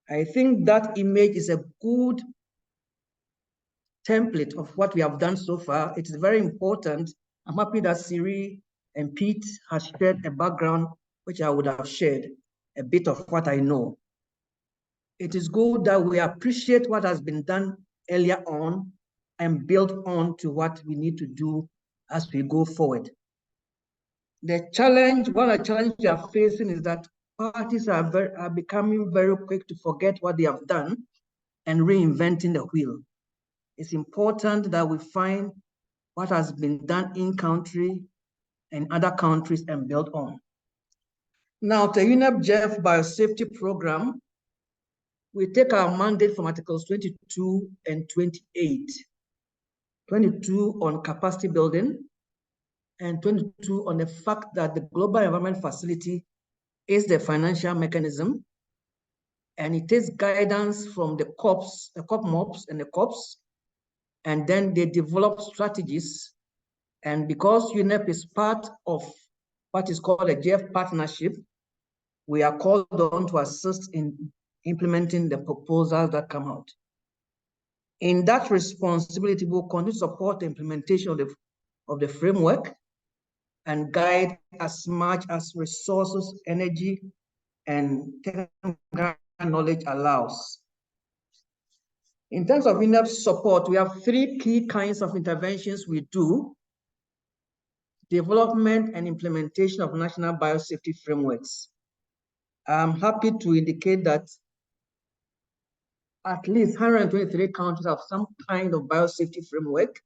I think that image is a good template of what we have done so far. It is very important. I'm happy that Siri and Pete has shared a background which I would have shared, a bit of what I know. It is good that we appreciate what has been done earlier on and build on to what we need to do as we go forward. One of the challenges we are facing is that parties are becoming very quick to forget what they have done and reinventing the wheel. It's important that we find what has been done in country and other countries and build on. Now, the UNEP-JEF Biosafety Program, we take our mandate from Articles 22 and 28. 22 on capacity building, and 22 on the fact that the Global Environment Facility is the financial mechanism, and it takes guidance from the COPs, the COP-MOPs and the COPs, and then they develop strategies. And because UNEP is part of what is called a JF partnership, we are called on to assist in implementing the proposals that come out. In that responsibility, we'll continue to support the implementation of the framework and guide as much as resources, energy, and technical knowledge allows. In terms of UNEP support, we have three key kinds of interventions we do: development and implementation of national biosafety frameworks. I'm happy to indicate that at least 123 countries have some kind of biosafety framework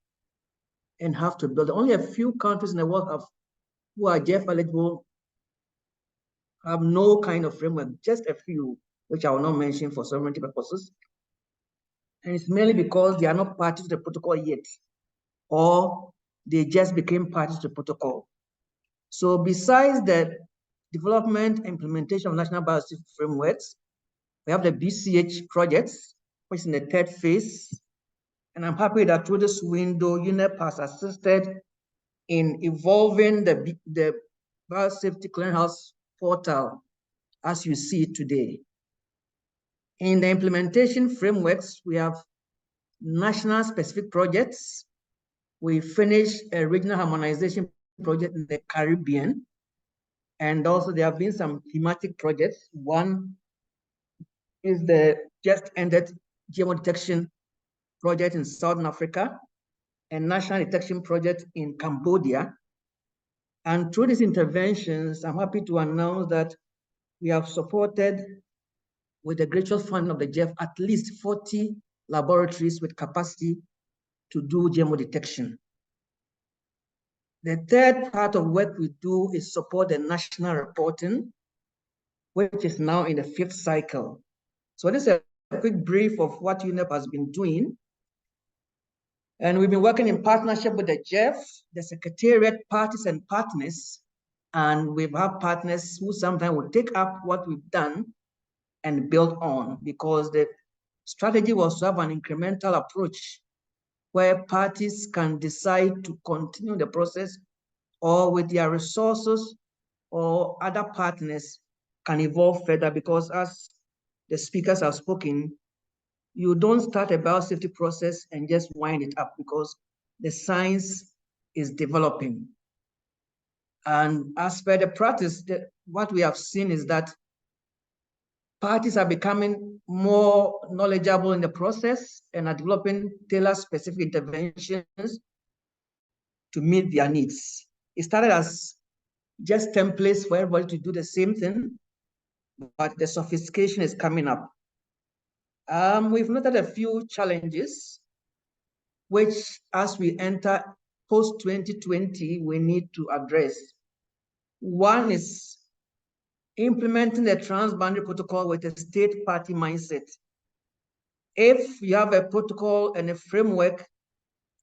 and have to build. Only a few countries in the world who are JF eligible have no kind of framework, just a few, which I will not mention for sovereignty purposes. And it's mainly because they are not parties to the protocol yet, or they just became parties to the protocol. So besides the development and implementation of national biosafety frameworks, we have the BCH projects, which is in the third phase. And I'm happy that through this window, UNEP has assisted in evolving the biosafety clearinghouse portal as you see it today. In the implementation frameworks, we have national specific projects. We finished a regional harmonization project in the Caribbean. And also there have been some thematic projects. One is the just ended GMO detection project in Southern Africa, and national detection project in Cambodia. And through these interventions, I'm happy to announce that we have supported with the gracious fund of the JEF at least 40 laboratories with capacity to do GMO detection. The third part of what we do is support the national reporting, which is now in the 5th cycle. So this is a quick brief of what UNEP has been doing. And we've been working in partnership with the JEF, the Secretariat parties and partners, and we've had partners who sometimes will take up what we've done and build on, because the strategy was to have an incremental approach where parties can decide to continue the process, or with their resources or other partners can evolve further, because as the speakers have spoken, you don't start a biosafety process and just wind it up, because the science is developing. And as per the practice, what we have seen is that parties are becoming more knowledgeable in the process and are developing tailored specific interventions to meet their needs. It started as just templates for everybody to do the same thing, but the sophistication is coming up. We've noted a few challenges, which as we enter post-2020, we need to address. One is implementing the transboundary protocol with a state party mindset. If you have a protocol and a framework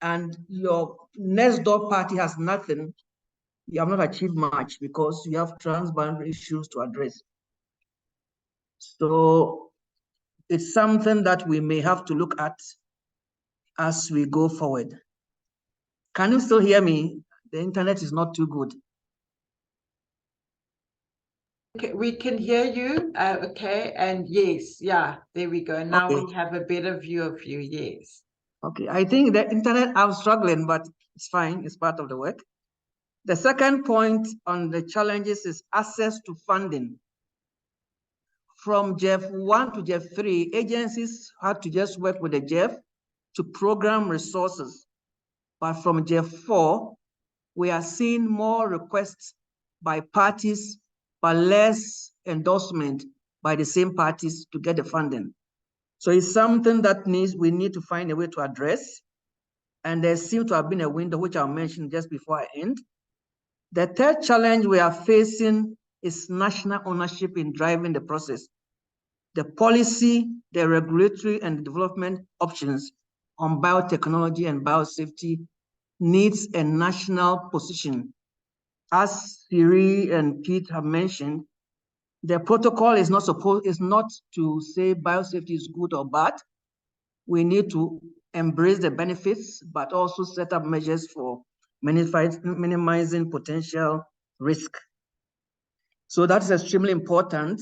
and your next door party has nothing, you have not achieved much, because you have transboundary issues to address. So it's something that we may have to look at as we go forward. Can you still hear me? The internet is not too good. Okay, we can hear you. Okay, and yes, yeah, there we go. Now Okay. we have a better view of you, yes. Okay, I think the internet, I'm struggling, but it's fine, it's part of the work. The second point on the challenges is access to funding. From JEF 1 to JEF 3, agencies had to just work with the JEF to program resources. But from JEF 4, we are seeing more requests by parties, but less endorsement by the same parties to get the funding. So it's something that we need to find a way to address. And there seems to have been a window, which I'll mention just before I end. The third challenge we are facing is national ownership in driving the process. The policy, the regulatory and development options on biotechnology and biosafety needs a national position. As Siri and Pete have mentioned, the protocol is not to say biosafety is good or bad. We need to embrace the benefits, but also set up measures for minimizing potential risk. So that's extremely important.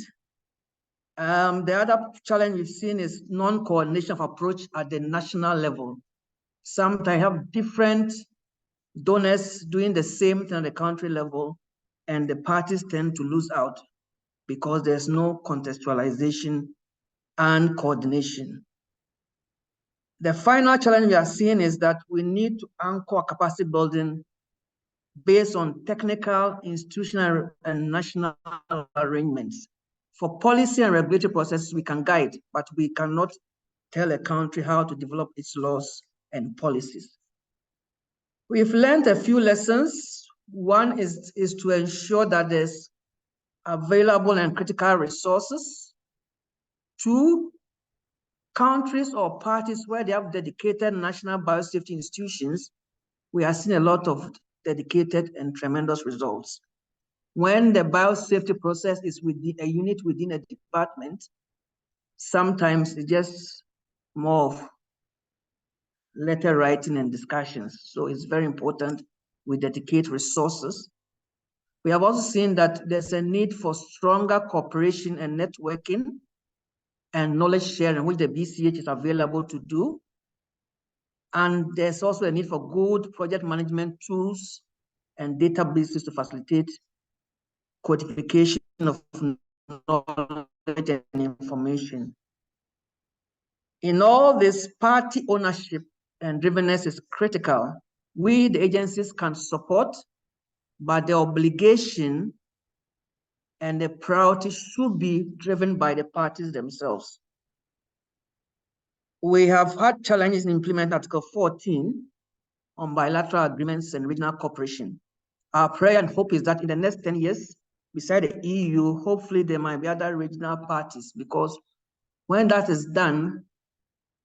The other challenge we've seen is non-coordination of approach at the national level. Sometimes have different donors doing the same thing at the country level, and the parties tend to lose out because there's no contextualization and coordination. The final challenge we are seeing is that we need to anchor capacity building based on technical, institutional, and national arrangements. For policy and regulatory processes, we can guide, but we cannot tell a country how to develop its laws and policies. We've learned a few lessons. One is to ensure that there's available and critical resources. Two, countries or parties where they have dedicated national biosafety institutions, we are seeing a lot of dedicated and tremendous results. When the biosafety process is within a unit within a department, sometimes it's just more of letter writing and discussions. So it's very important we dedicate resources. We have also seen that there's a need for stronger cooperation and networking and knowledge sharing, which the BCH is available to do. And there's also a need for good project management tools and databases to facilitate codification of knowledge and information. In all this, party ownership and drivenness is critical. We, the agencies, can support, but the obligation and the priority should be driven by the parties themselves. We have had challenges in implementing Article 14 on bilateral agreements and regional cooperation. Our prayer and hope is that in the next 10 years, beside the EU, hopefully there might be other regional parties, because when that is done,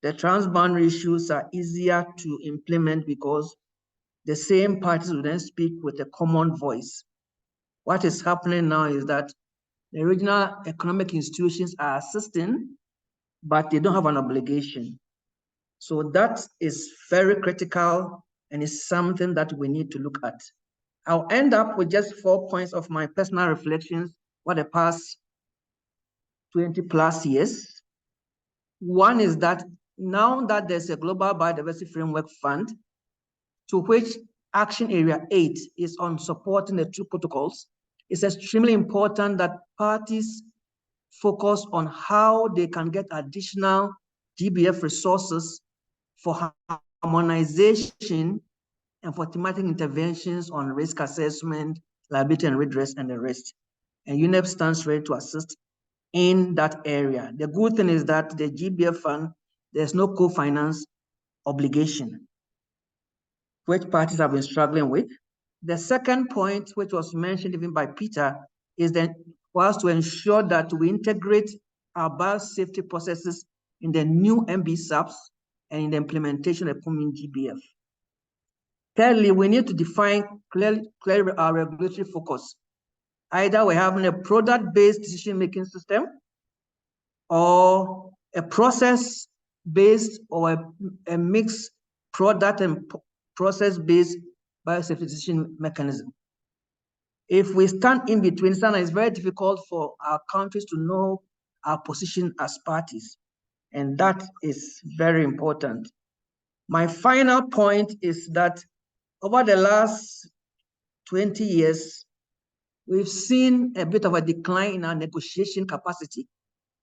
the transboundary issues are easier to implement because the same parties will then speak with a common voice. What is happening now is that the regional economic institutions are assisting, but they don't have an obligation. So that is very critical and is something that we need to look at. I'll end up with just 4 points of my personal reflections for the past 20+ years. One is that now that there's a Global Biodiversity Framework Fund, to which Action Area 8 is on supporting the 2 protocols, it's extremely important that parties focus on how they can get additional GBF resources for harmonization and for thematic interventions on risk assessment, liability and redress, and the rest. And UNEP stands ready to assist in that area. The good thing is that the GBF fund, there's no co-finance obligation, which parties have been struggling with. The second point, which was mentioned even by Peter, is that for us to ensure that we integrate our biosafety processes in the new MBSAPs and in the implementation of Kunming-GBF. Thirdly, we need to define clearly our regulatory focus. Either we're having a product-based decision-making system or a process-based or a mixed product and process-based biosafety decision mechanism. If we stand in between, it's very difficult for our countries to know our position as parties, and that is very important. My final point is that over the last 20 years, we've seen a bit of a decline in our negotiation capacity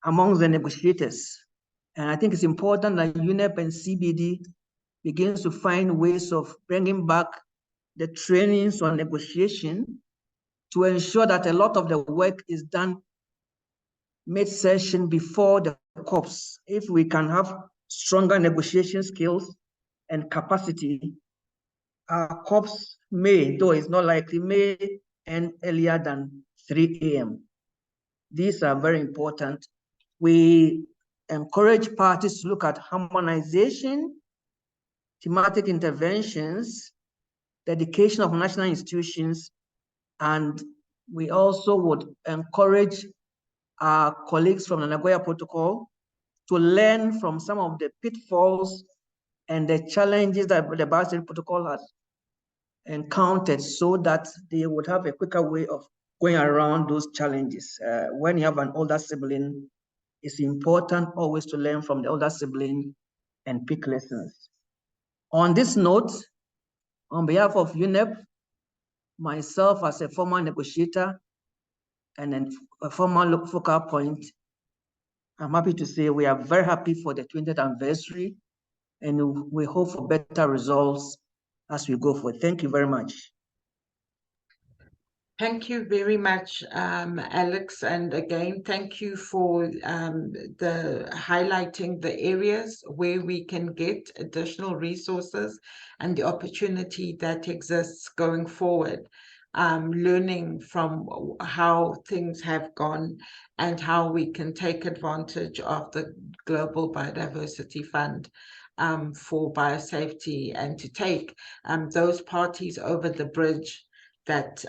among the negotiators. And I think it's important that UNEP and CBD begins to find ways of bringing back the trainings on negotiation to ensure that a lot of the work is done mid-session before the COPs. If we can have stronger negotiation skills and capacity, our COPs may, though it's not likely, may end earlier than 3 a.m. These are very important. We encourage parties to look at harmonization, thematic interventions, dedication of national institutions, and we also would encourage our colleagues from the Nagoya Protocol to learn from some of the pitfalls and the challenges that the Biosafety Protocol has encountered, so that they would have a quicker way of going around those challenges. When you have an older sibling, it's important always to learn from the older sibling and pick lessons. On this note, on behalf of UNEP, myself as a former negotiator and then a former focal point, I'm happy to say we are very happy for the 20th anniversary, and we hope for better results as we go forward. Thank you very much. Thank you very much, Alex. And again, thank you for the highlighting the areas where we can get additional resources and the opportunity that exists going forward. Learning from how things have gone and how we can take advantage of the Global Biodiversity Fund for biosafety, and to take those parties over the bridge that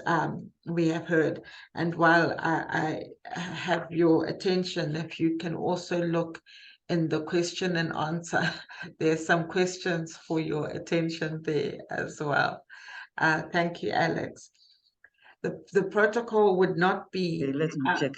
we have heard. And while I have your attention, if you can also look in the question and answer, there's some questions for your attention there as well. Thank you, Alex. The protocol would not be... Okay, let me check.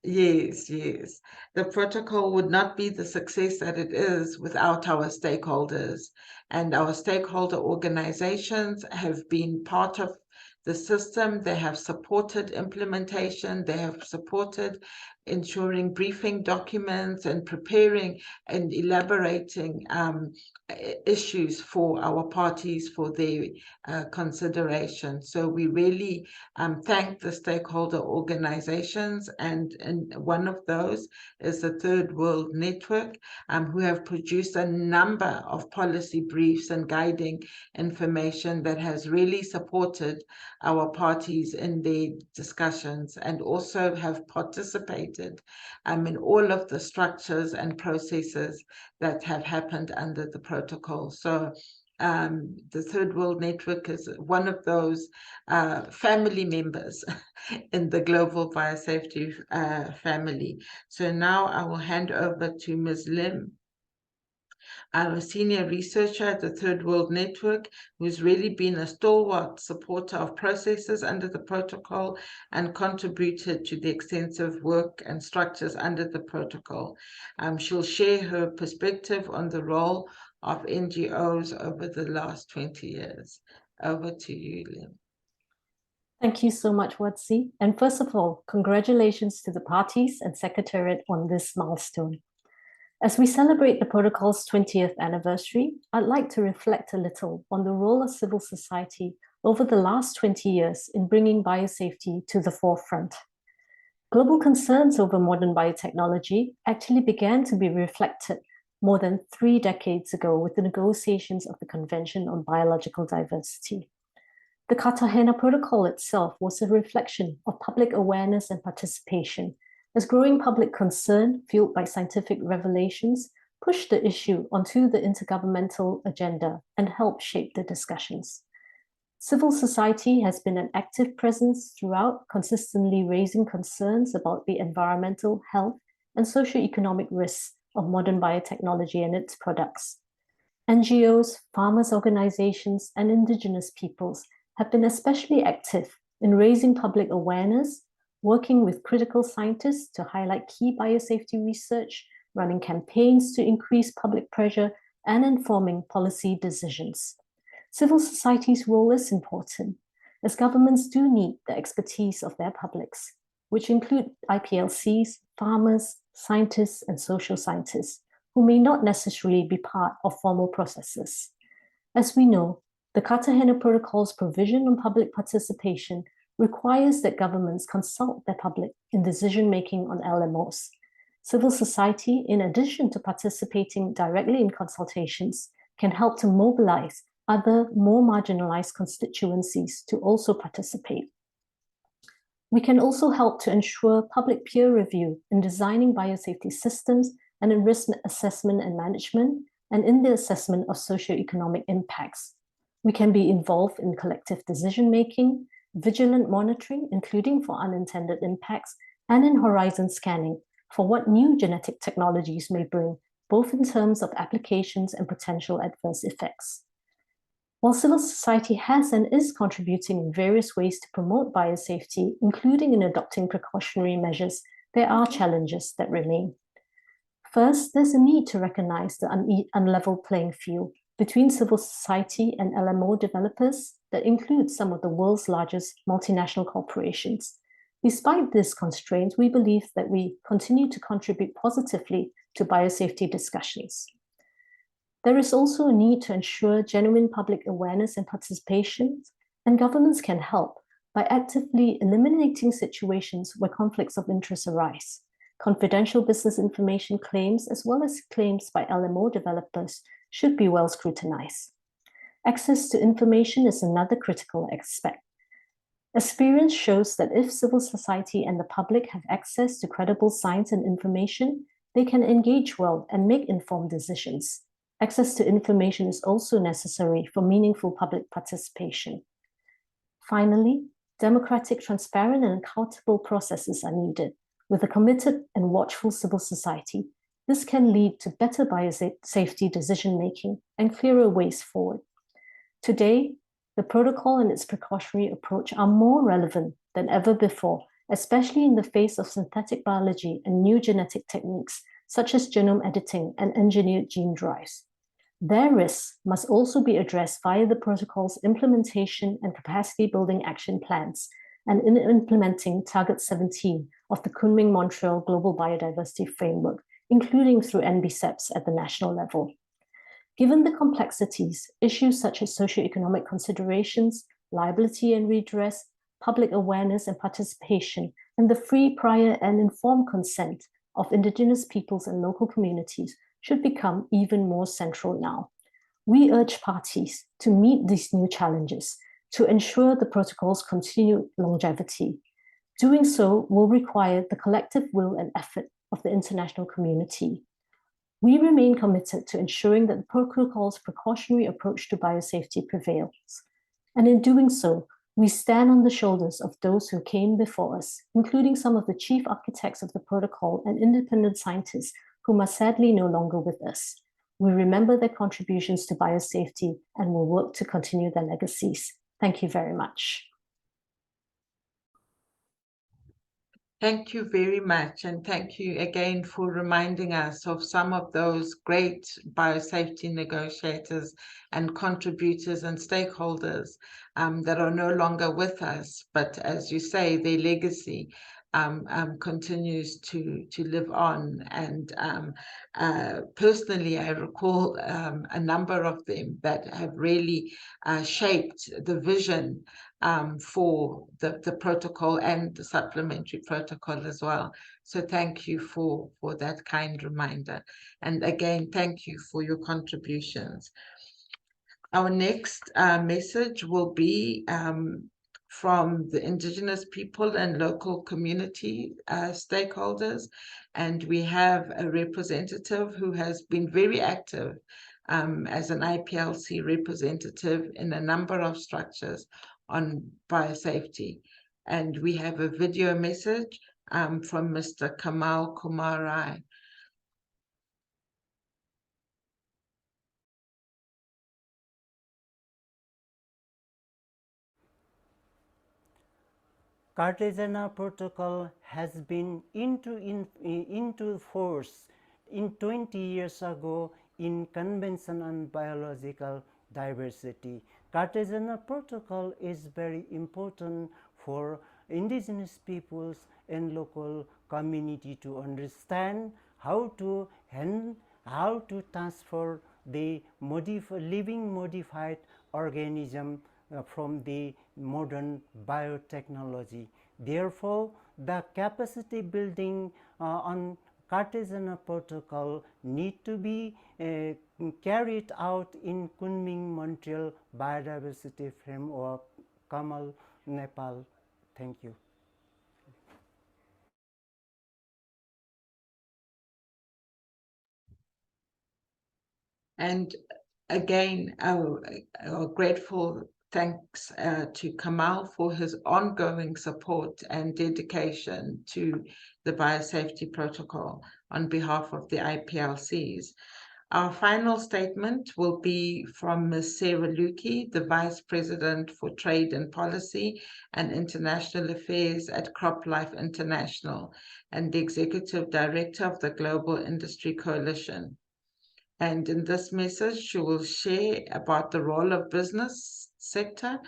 Yes, yes. The protocol would not be the success that it is without our stakeholders. And our stakeholder organizations have been part of the system. They have supported implementation. They have supported ensuring briefing documents and preparing and elaborating issues for our parties for their consideration. So we really thank the stakeholder organizations, and one of those is the Third World Network, who have produced a number of policy briefs and guiding information that has really supported our parties in their discussions, and also have participated in all of the structures and processes that have happened under the protocol. So the Third World Network is one of those family members in the global biosafety family. So now I will hand over to Ms. Lim, our senior researcher at the Third World Network, who's really been a stalwart supporter of processes under the protocol and contributed to the extensive work and structures under the protocol. She'll share her perspective on the role of NGOs over the last 20 years. Over to you, Lim. Thank you so much, Watsi. And first of all, congratulations to the parties and Secretariat on this milestone. As we celebrate the protocol's 20th anniversary, I'd like to reflect a little on the role of civil society over the last 20 years in bringing biosafety to the forefront. Global concerns over modern biotechnology actually began to be reflected more than 3 decades ago with the negotiations of the Convention on Biological Diversity. The Cartagena Protocol itself was a reflection of public awareness and participation, as growing public concern, fueled by scientific revelations, pushed the issue onto the intergovernmental agenda and helped shape the discussions. Civil society has been an active presence throughout, consistently raising concerns about the environmental, health, and socioeconomic risks of modern biotechnology and its products. NGOs, farmers' organizations, and indigenous peoples have been especially active in raising public awareness, working with critical scientists to highlight key biosafety research, running campaigns to increase public pressure, and informing policy decisions. Civil society's role is important, as governments do need the expertise of their publics, which include IPLCs, farmers, scientists, and social scientists, who may not necessarily be part of formal processes. As we know, the Cartagena Protocol's provision on public participation requires that governments consult their public in decision-making on LMOs. Civil society, in addition to participating directly in consultations, can help to mobilize other more marginalized constituencies to also participate. We can also help to ensure public peer review in designing biosafety systems and in risk assessment and management, and in the assessment of socioeconomic impacts. We can be involved in collective decision-making, vigilant monitoring, including for unintended impacts, and in horizon scanning for what new genetic technologies may bring, both in terms of applications and potential adverse effects. While civil society has and is contributing in various ways to promote biosafety, including in adopting precautionary measures, there are challenges that remain. First, there's a need to recognize the unlevel playing field between civil society and LMO developers that includes some of the world's largest multinational corporations. Despite these constraints, we believe that we continue to contribute positively to biosafety discussions. There is also a need to ensure genuine public awareness and participation, and governments can help by actively eliminating situations where conflicts of interest arise. Confidential business information claims, as well as claims by LMO developers, should be well scrutinized. Access to information is another critical aspect. Experience shows that if civil society and the public have access to credible science and information, they can engage well and make informed decisions. Access to information is also necessary for meaningful public participation. Finally, democratic, transparent, and accountable processes are needed. With a committed and watchful civil society, this can lead to better biosafety decision-making and clearer ways forward. Today, the protocol and its precautionary approach are more relevant than ever before, especially in the face of synthetic biology and new genetic techniques, such as genome editing and engineered gene drives. Their risks must also be addressed via the protocol's implementation and capacity building action plans, and in implementing Target 17 of the Kunming-Montreal Global Biodiversity Framework, including through NBCEPs at the national level. Given the complexities, issues such as socioeconomic considerations, liability and redress, public awareness and participation, and the free, prior, and informed consent of Indigenous peoples and local communities should become even more central now. We urge parties to meet these new challenges to ensure the protocol's continued longevity. Doing so will require the collective will and effort of the international community. We remain committed to ensuring that the protocol's precautionary approach to biosafety prevails. And in doing so, we stand on the shoulders of those who came before us, including some of the chief architects of the protocol and independent scientists whom are sadly no longer with us. We remember their contributions to biosafety and will work to continue their legacies. Thank you very much. Thank you very much, and thank you again for reminding us of some of those great biosafety negotiators and contributors and stakeholders that are no longer with us, but as you say, their legacy continues to live on. And personally, I recall a number of them that have really shaped the vision for the protocol and the supplementary protocol as well. So thank you for that kind reminder. And again, thank you for your contributions. Our next message will be from the Indigenous people and local community stakeholders. And we have a representative who has been very active as an IPLC representative in a number of structures on biosafety. And we have a video message from Mr. Kamal Kumar Rai. Cartagena Protocol has been into force in 20 years ago in Convention on Biological Diversity. Cartagena Protocol is very important for indigenous peoples and local community to understand how to transfer the living modified organism from the modern biotechnology. Therefore, the capacity building on Cartagena Protocol need to be carried out in Kunming-Montreal Biodiversity Framework, Kamal, Nepal. Thank you. And again, our grateful thanks to Kamal for his ongoing support and dedication to the Biosafety Protocol on behalf of the IPLCs. Our final statement will be from Ms. Sarah Lukey, the Vice President for Trade and Policy and International Affairs at CropLife International and the Executive Director of the Global Industry Coalition. And in this message, she will share about the role of business sector.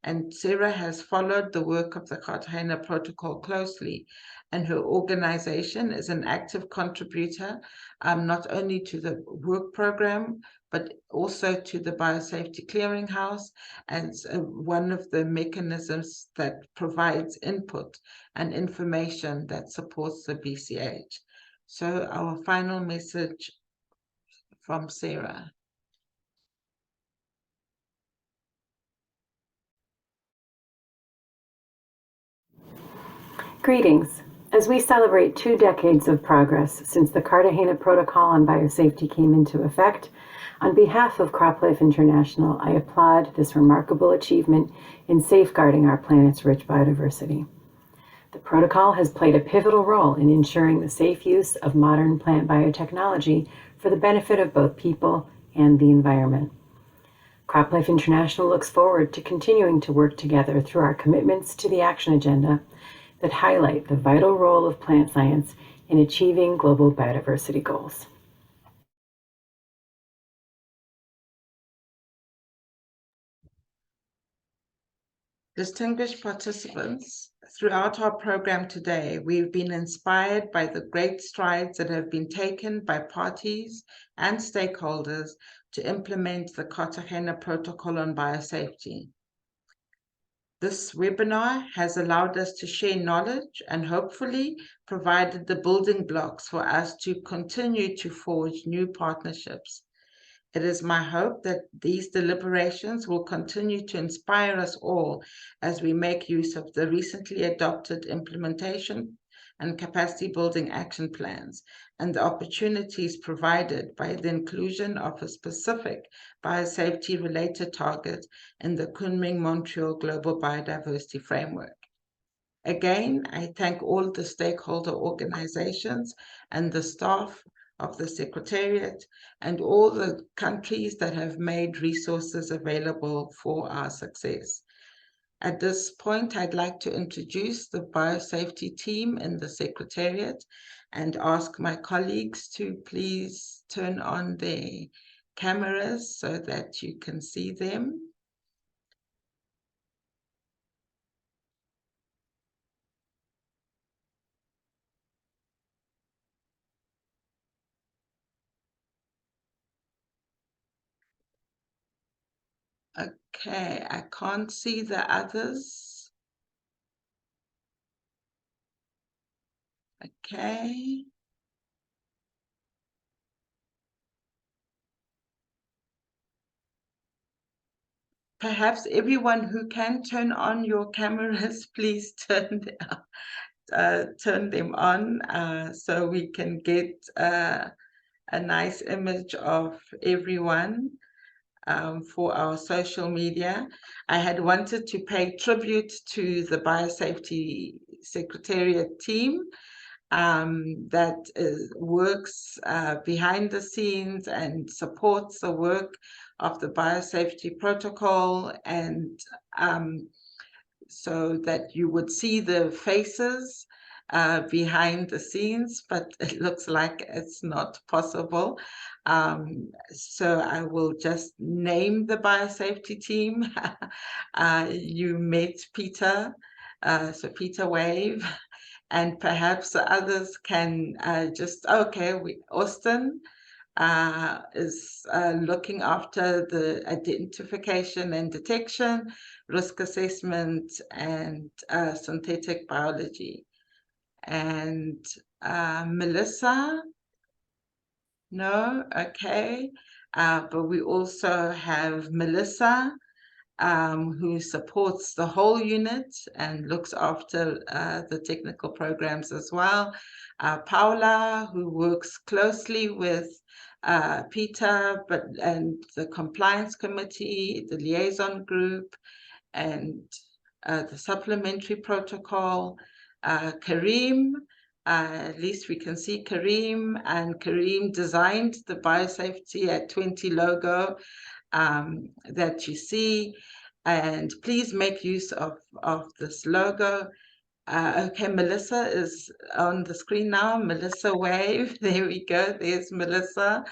And Sarah has followed the work of the Cartagena Protocol closely, and her organization is an active contributor, not only to the work program, but also to the Biosafety Clearinghouse as one of the mechanisms that provides input and information that supports the BCH. So our final message from Sarah. Greetings. As we celebrate 2 decades of progress since the Cartagena Protocol on Biosafety came into effect, on behalf of CropLife International, I applaud this remarkable achievement in safeguarding our planet's rich biodiversity. The protocol has played a pivotal role in ensuring the safe use of modern plant biotechnology for the benefit of both people and the environment. CropLife International looks forward to continuing to work together through our commitments to the action agenda that highlight the vital role of plant science in achieving global biodiversity goals. Distinguished participants, throughout our program today, we've been inspired by the great strides that have been taken by parties and stakeholders to implement the Cartagena Protocol on Biosafety. This webinar has allowed us to share knowledge and hopefully provided the building blocks for us to continue to forge new partnerships. It is my hope that these deliberations will continue to inspire us all as we make use of the recently adopted implementation and capacity building action plans and the opportunities provided by the inclusion of a specific biosafety-related target in the Kunming-Montreal Global Biodiversity Framework. Again, I thank all the stakeholder organizations and the staff of the Secretariat and all the countries that have made resources available for our success. At this point, I'd like to introduce the biosafety team in the Secretariat and ask my colleagues to please turn on their cameras so that you can see them. Okay, I can't see the others. Okay. Perhaps everyone who can turn on your cameras, please turn them on so we can get a nice image of everyone. For our social media. I had wanted to pay tribute to the Biosafety Secretariat team that works behind the scenes and supports the work of the Biosafety Protocol, and so that you would see the faces behind the scenes, but it looks like it's not possible. So I will just name the biosafety team. You met Peter, so Peter wave, and perhaps the others can just, okay, Austin, is looking after the identification and detection, risk assessment, and synthetic biology. And Melissa, no, okay. But we also have Melissa, who supports the whole unit and looks after the technical programs as well. Paula, who works closely with Peter and the compliance committee, the liaison group, and the supplementary protocol. Kareem, at least we can see Kareem, and Kareem designed the Biosafety at 20 logo that you see, and please make use of this logo. Okay, Melissa is on the screen now. Melissa, wave. There we go. There's Melissa.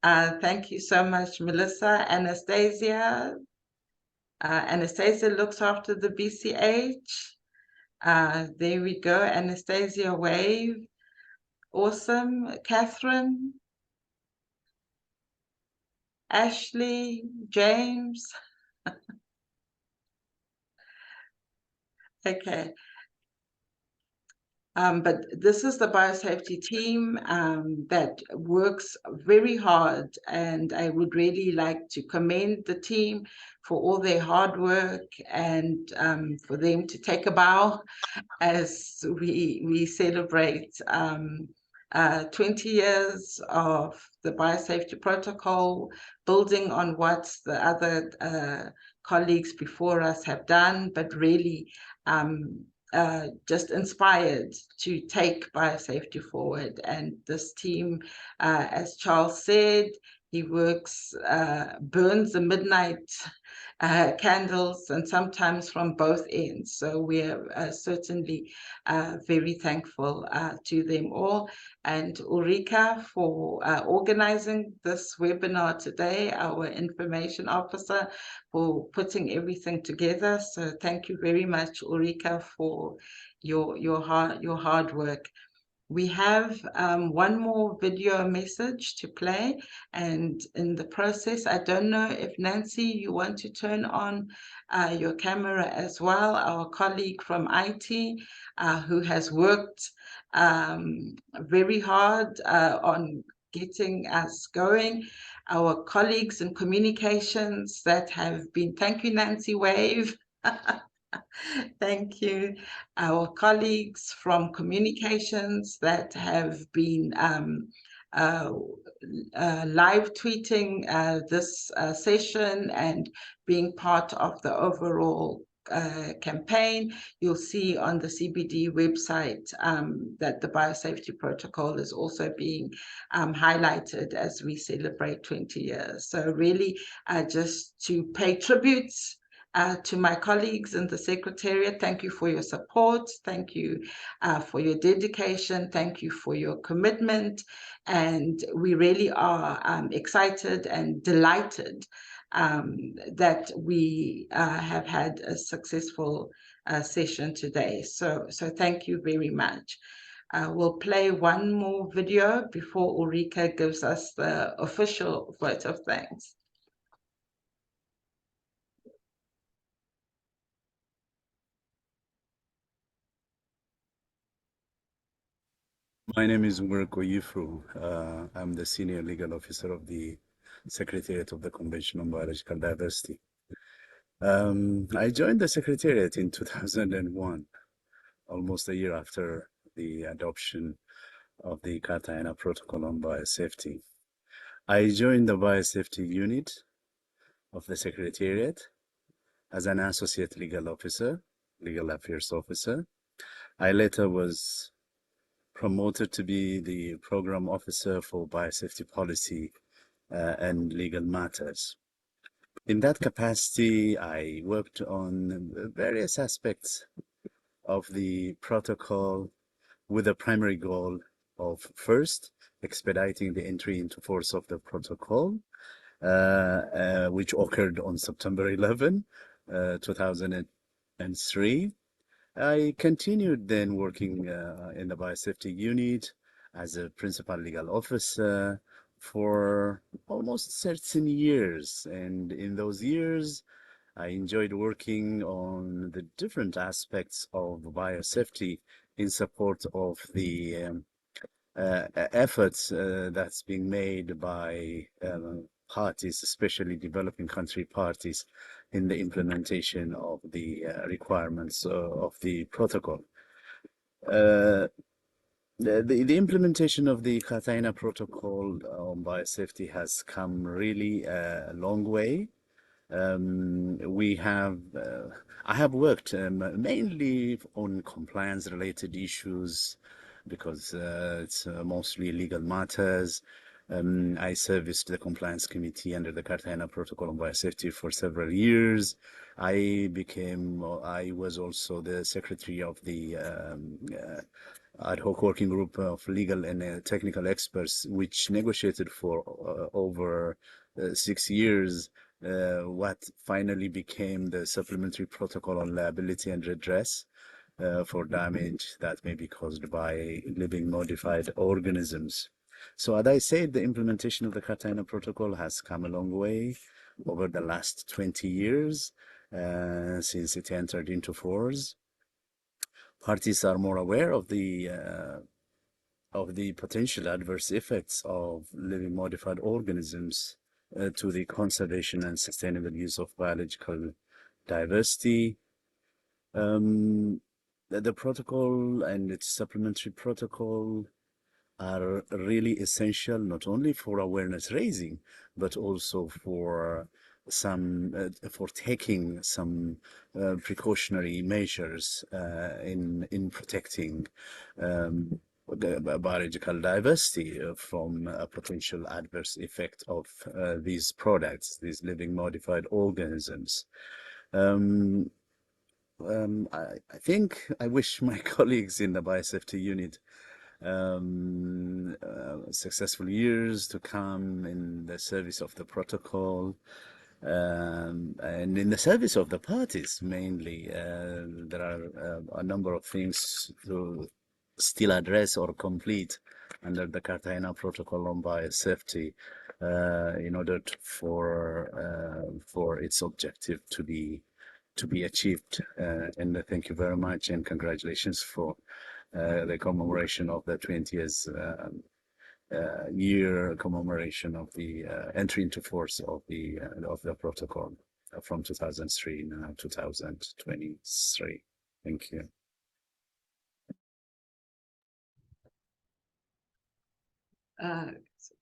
Thank you so much, Melissa. Anastasia. Anastasia looks after the BCH. There we go. Anastasia, wave. Awesome. Catherine. Ashley, James. Okay. But this is the biosafety team that works very hard, and I would really like to commend the team for all their hard work and for them to take a bow as we celebrate 20 years of the Biosafety Protocol, building on what the other colleagues before us have done, but really just inspired to take biosafety forward. And this team, as Charles said, he works, burns the midnight candles, and sometimes from both ends. So we're certainly very thankful to them all. And Ulrika for organizing this webinar today, our information officer, for putting everything together. So thank you very much, Ulrika, for your hard work. We have one more video message to play, and in the process, I don't know if Nancy, you want to turn on your camera as well, our colleague from IT who has worked very hard on getting us going. Our colleagues in communications that have been, thank you, Nancy, wave. Thank you. Our colleagues from communications that have been live tweeting this session and being part of the overall campaign. You'll see on the CBD website that the Biosafety Protocol is also being highlighted as we celebrate 20 years. So really just to pay tributes to my colleagues in the Secretariat, thank you for your support, thank you for your dedication, thank you for your commitment, and we really are excited and delighted that we have had a successful session today. So thank you very much. We'll play one more video before Ulrika gives us the official vote of thanks. My name is Murko Yifru. I'm the Senior Legal Officer of the Secretariat of the Convention on Biological Diversity. I joined the Secretariat in 2001, almost a year after the adoption of the Cartagena Protocol on Biosafety. I joined the Biosafety Unit of the Secretariat as an Associate Legal Officer, Legal Affairs Officer. I later was promoted to be the Program Officer for Biosafety Policy and Legal Matters. In that capacity, I worked on various aspects of the protocol with the primary goal of first, expediting the entry into force of the protocol, which occurred on September 11, 2003. I continued then working in the Biosafety Unit as a Principal Legal Officer for almost 13 years. And in those years, I enjoyed working on the different aspects of biosafety in support of the efforts that's being made by parties, especially developing country parties, in the implementation of the requirements of the protocol. The implementation of the Cartagena Protocol on biosafety has come really a long way. I have worked mainly on compliance-related issues because it's mostly legal matters. I serviced the compliance committee under the Cartagena Protocol on biosafety for several years. I was also the secretary of the ad hoc working group of legal and technical experts, which negotiated for over 6 years what finally became the supplementary protocol on liability and redress for damage that may be caused by living modified organisms. So as I said, the implementation of the Cartagena Protocol has come a long way over the last 20 years since it entered into force. Parties are more aware of the potential adverse effects of living modified organisms to the conservation and sustainable use of biological diversity. The protocol and its supplementary protocol are really essential not only for awareness raising, but also for taking some precautionary measures in protecting biological diversity from a potential adverse effect of these products, these living modified organisms. I think I wish my colleagues in the biosafety unit successful years to come in the service of the protocol and in the service of the parties mainly. There are a number of things to still address or complete under the Cartagena Protocol on biosafety in order for its objective to be achieved. And thank you very much and congratulations for the commemoration of the 20th year commemoration of the entry into force of the protocol from 2003 now 2023. Thank you.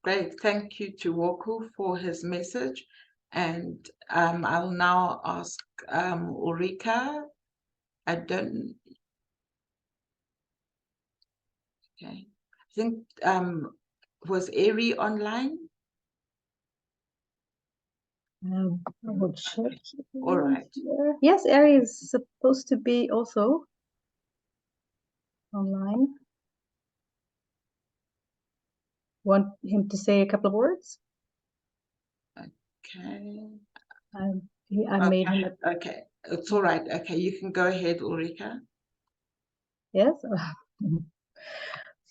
Great, thank you to Woku for his message. And I'll now ask Ulrika. Okay, I think was Eri online? I will check. All right. Yes, Eri is supposed to be also online. Want him to say a couple of words? Okay. I made him. Okay, it's all right. Okay, you can go ahead, Ulrika. Yes.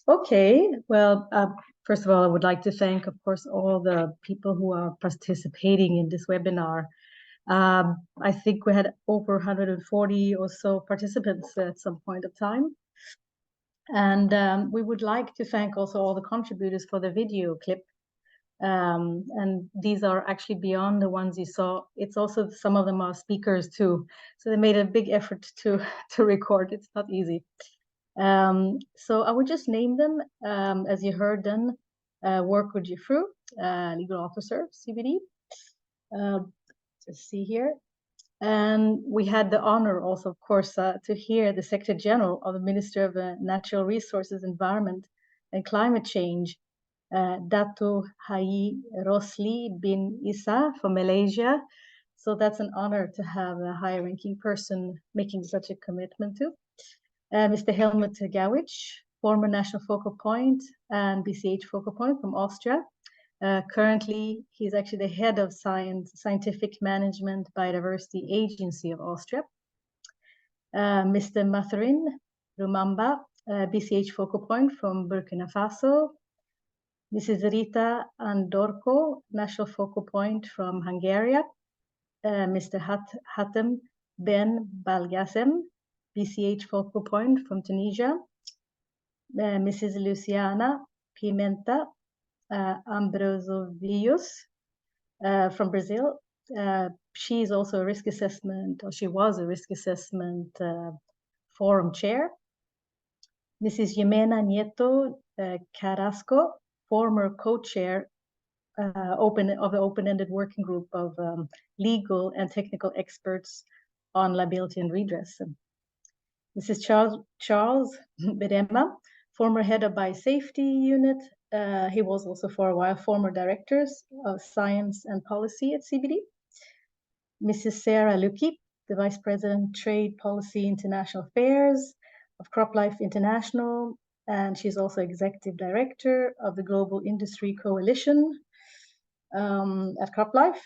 Okay. Well, first of all, I would like to thank, of course, all the people who are participating in this webinar. I think we had over 140 or so participants at some point of time. And we would like to thank also all the contributors for the video clip. And these are actually beyond the ones you saw. It's also, some of them are speakers too. So they made a big effort to record. It's not easy. So I would just name them, as you heard them. Work with Jifru, legal officer, CBD. Just see here. And we had the honor also, of course, to hear the Secretary General of the Ministry of Natural Resources, Environment and Climate Change, Dato Haji Rosli bin Isa from Malaysia. So that's an honor to have a high-ranking person making such a commitment to. Mr. Helmut Gauwitsch, former National Focal Point and BCH Focal Point from Austria. Currently, he's actually the head of Scientific Management Biodiversity Agency of Austria. Mr. Mathurin Rumamba, BCH Focal Point from Burkina Faso. Mrs. Rita Andorko, National Focal Point from Hungary, Mr. Hatem Ben Balgasem, BCH Focal Point from Tunisia, Mrs. Luciana Pimenta Ambrosovius from Brazil. She is also a risk assessment, or she was a risk assessment forum chair. Mrs. Jimena Nieto Carrasco, former co-chair of the open-ended working group of legal and technical experts on liability and redress. Mrs. Charles Berema, former head of biosafety unit. He was also for a while former director of science and policy at CBD. Mrs. Sarah Luki, the vice president, trade policy, international affairs of CropLife International, and she's also executive director of the Global Industry Coalition at CropLife.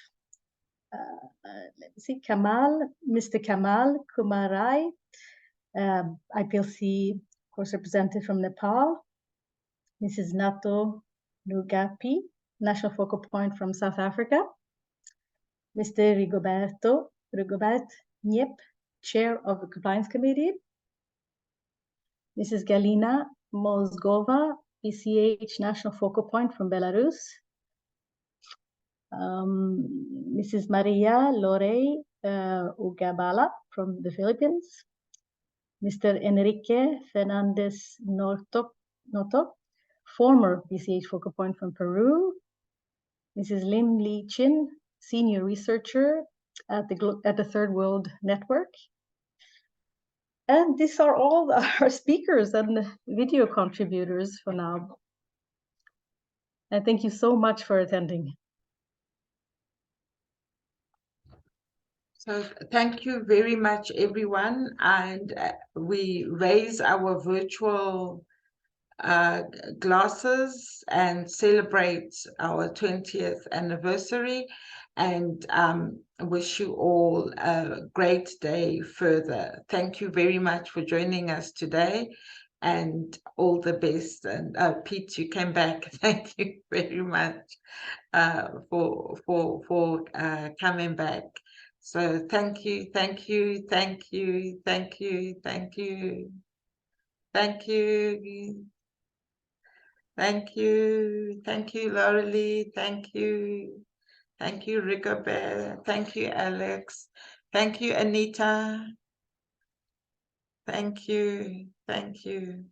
Let me see, Mr. Kamal Kumarai, IPLC, of course, represented from Nepal. Mrs. Nato Nugapi, National Focal Point from South Africa. Mr. Rigobert Niep, Chair of the Compliance Committee. Mrs. Galina Mozgova, BCH National Focal Point from Belarus. Mrs. Maria Lorey Ugabala from the Philippines. Mr. Enrique Fernandez Noto, former BCH Focal Point from Peru. Mrs. Lim Li Chin, senior researcher at the Third World Network. And these are all our speakers and video contributors for now. And thank you so much for attending. So thank you very much, everyone. And we raise our virtual glasses and celebrate our 20th anniversary, and wish you all a great day further. Thank you very much for joining us today, and all the best. And Pete, you came back. Thank you very much for coming back. So thank you, thank you, thank you, thank you, thank you, thank you. Thank you. Thank you, Laurelie. Thank you. Thank you, Rigobert. Thank you, Alex. Thank you, Anita. Thank you. Thank you.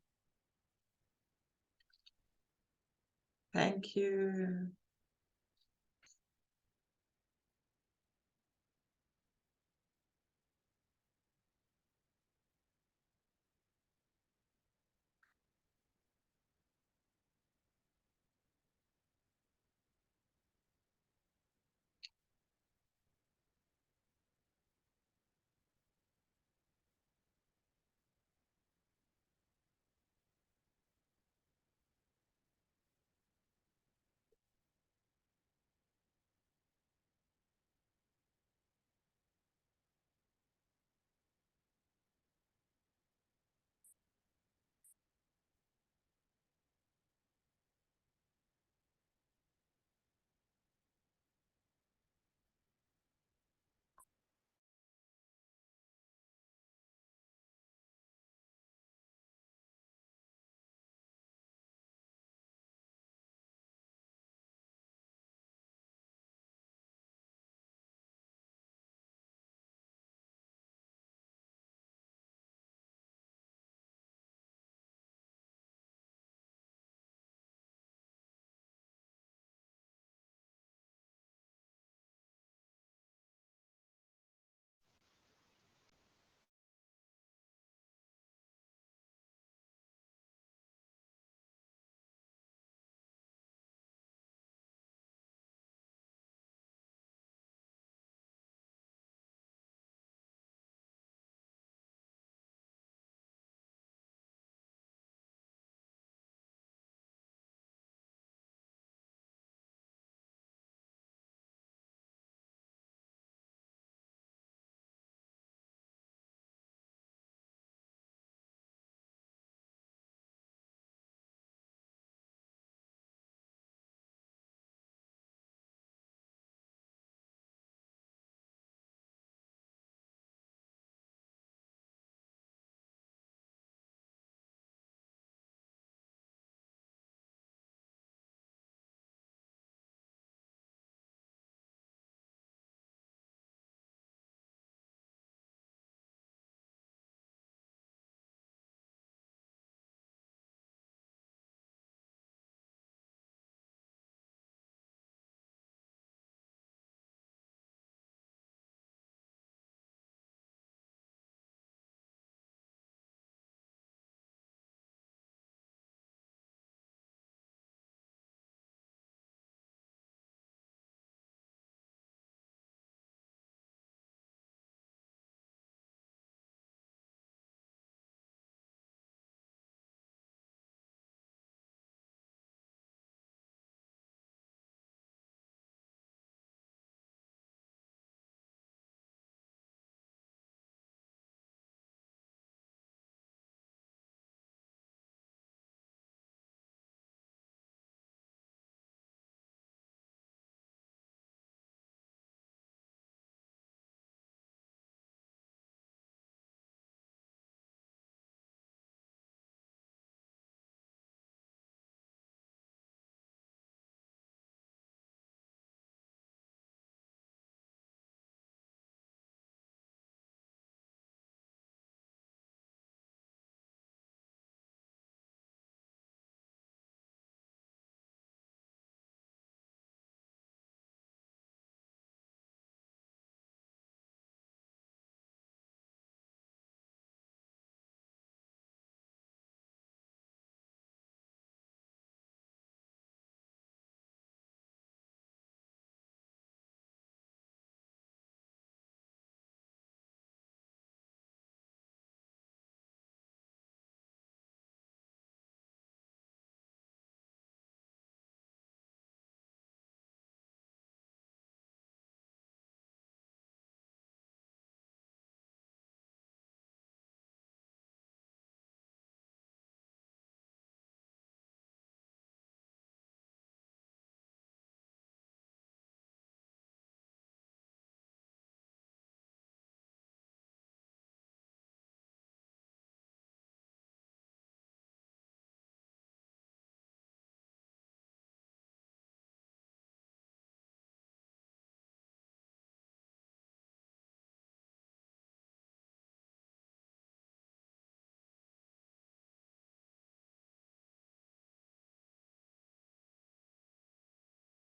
Thank you.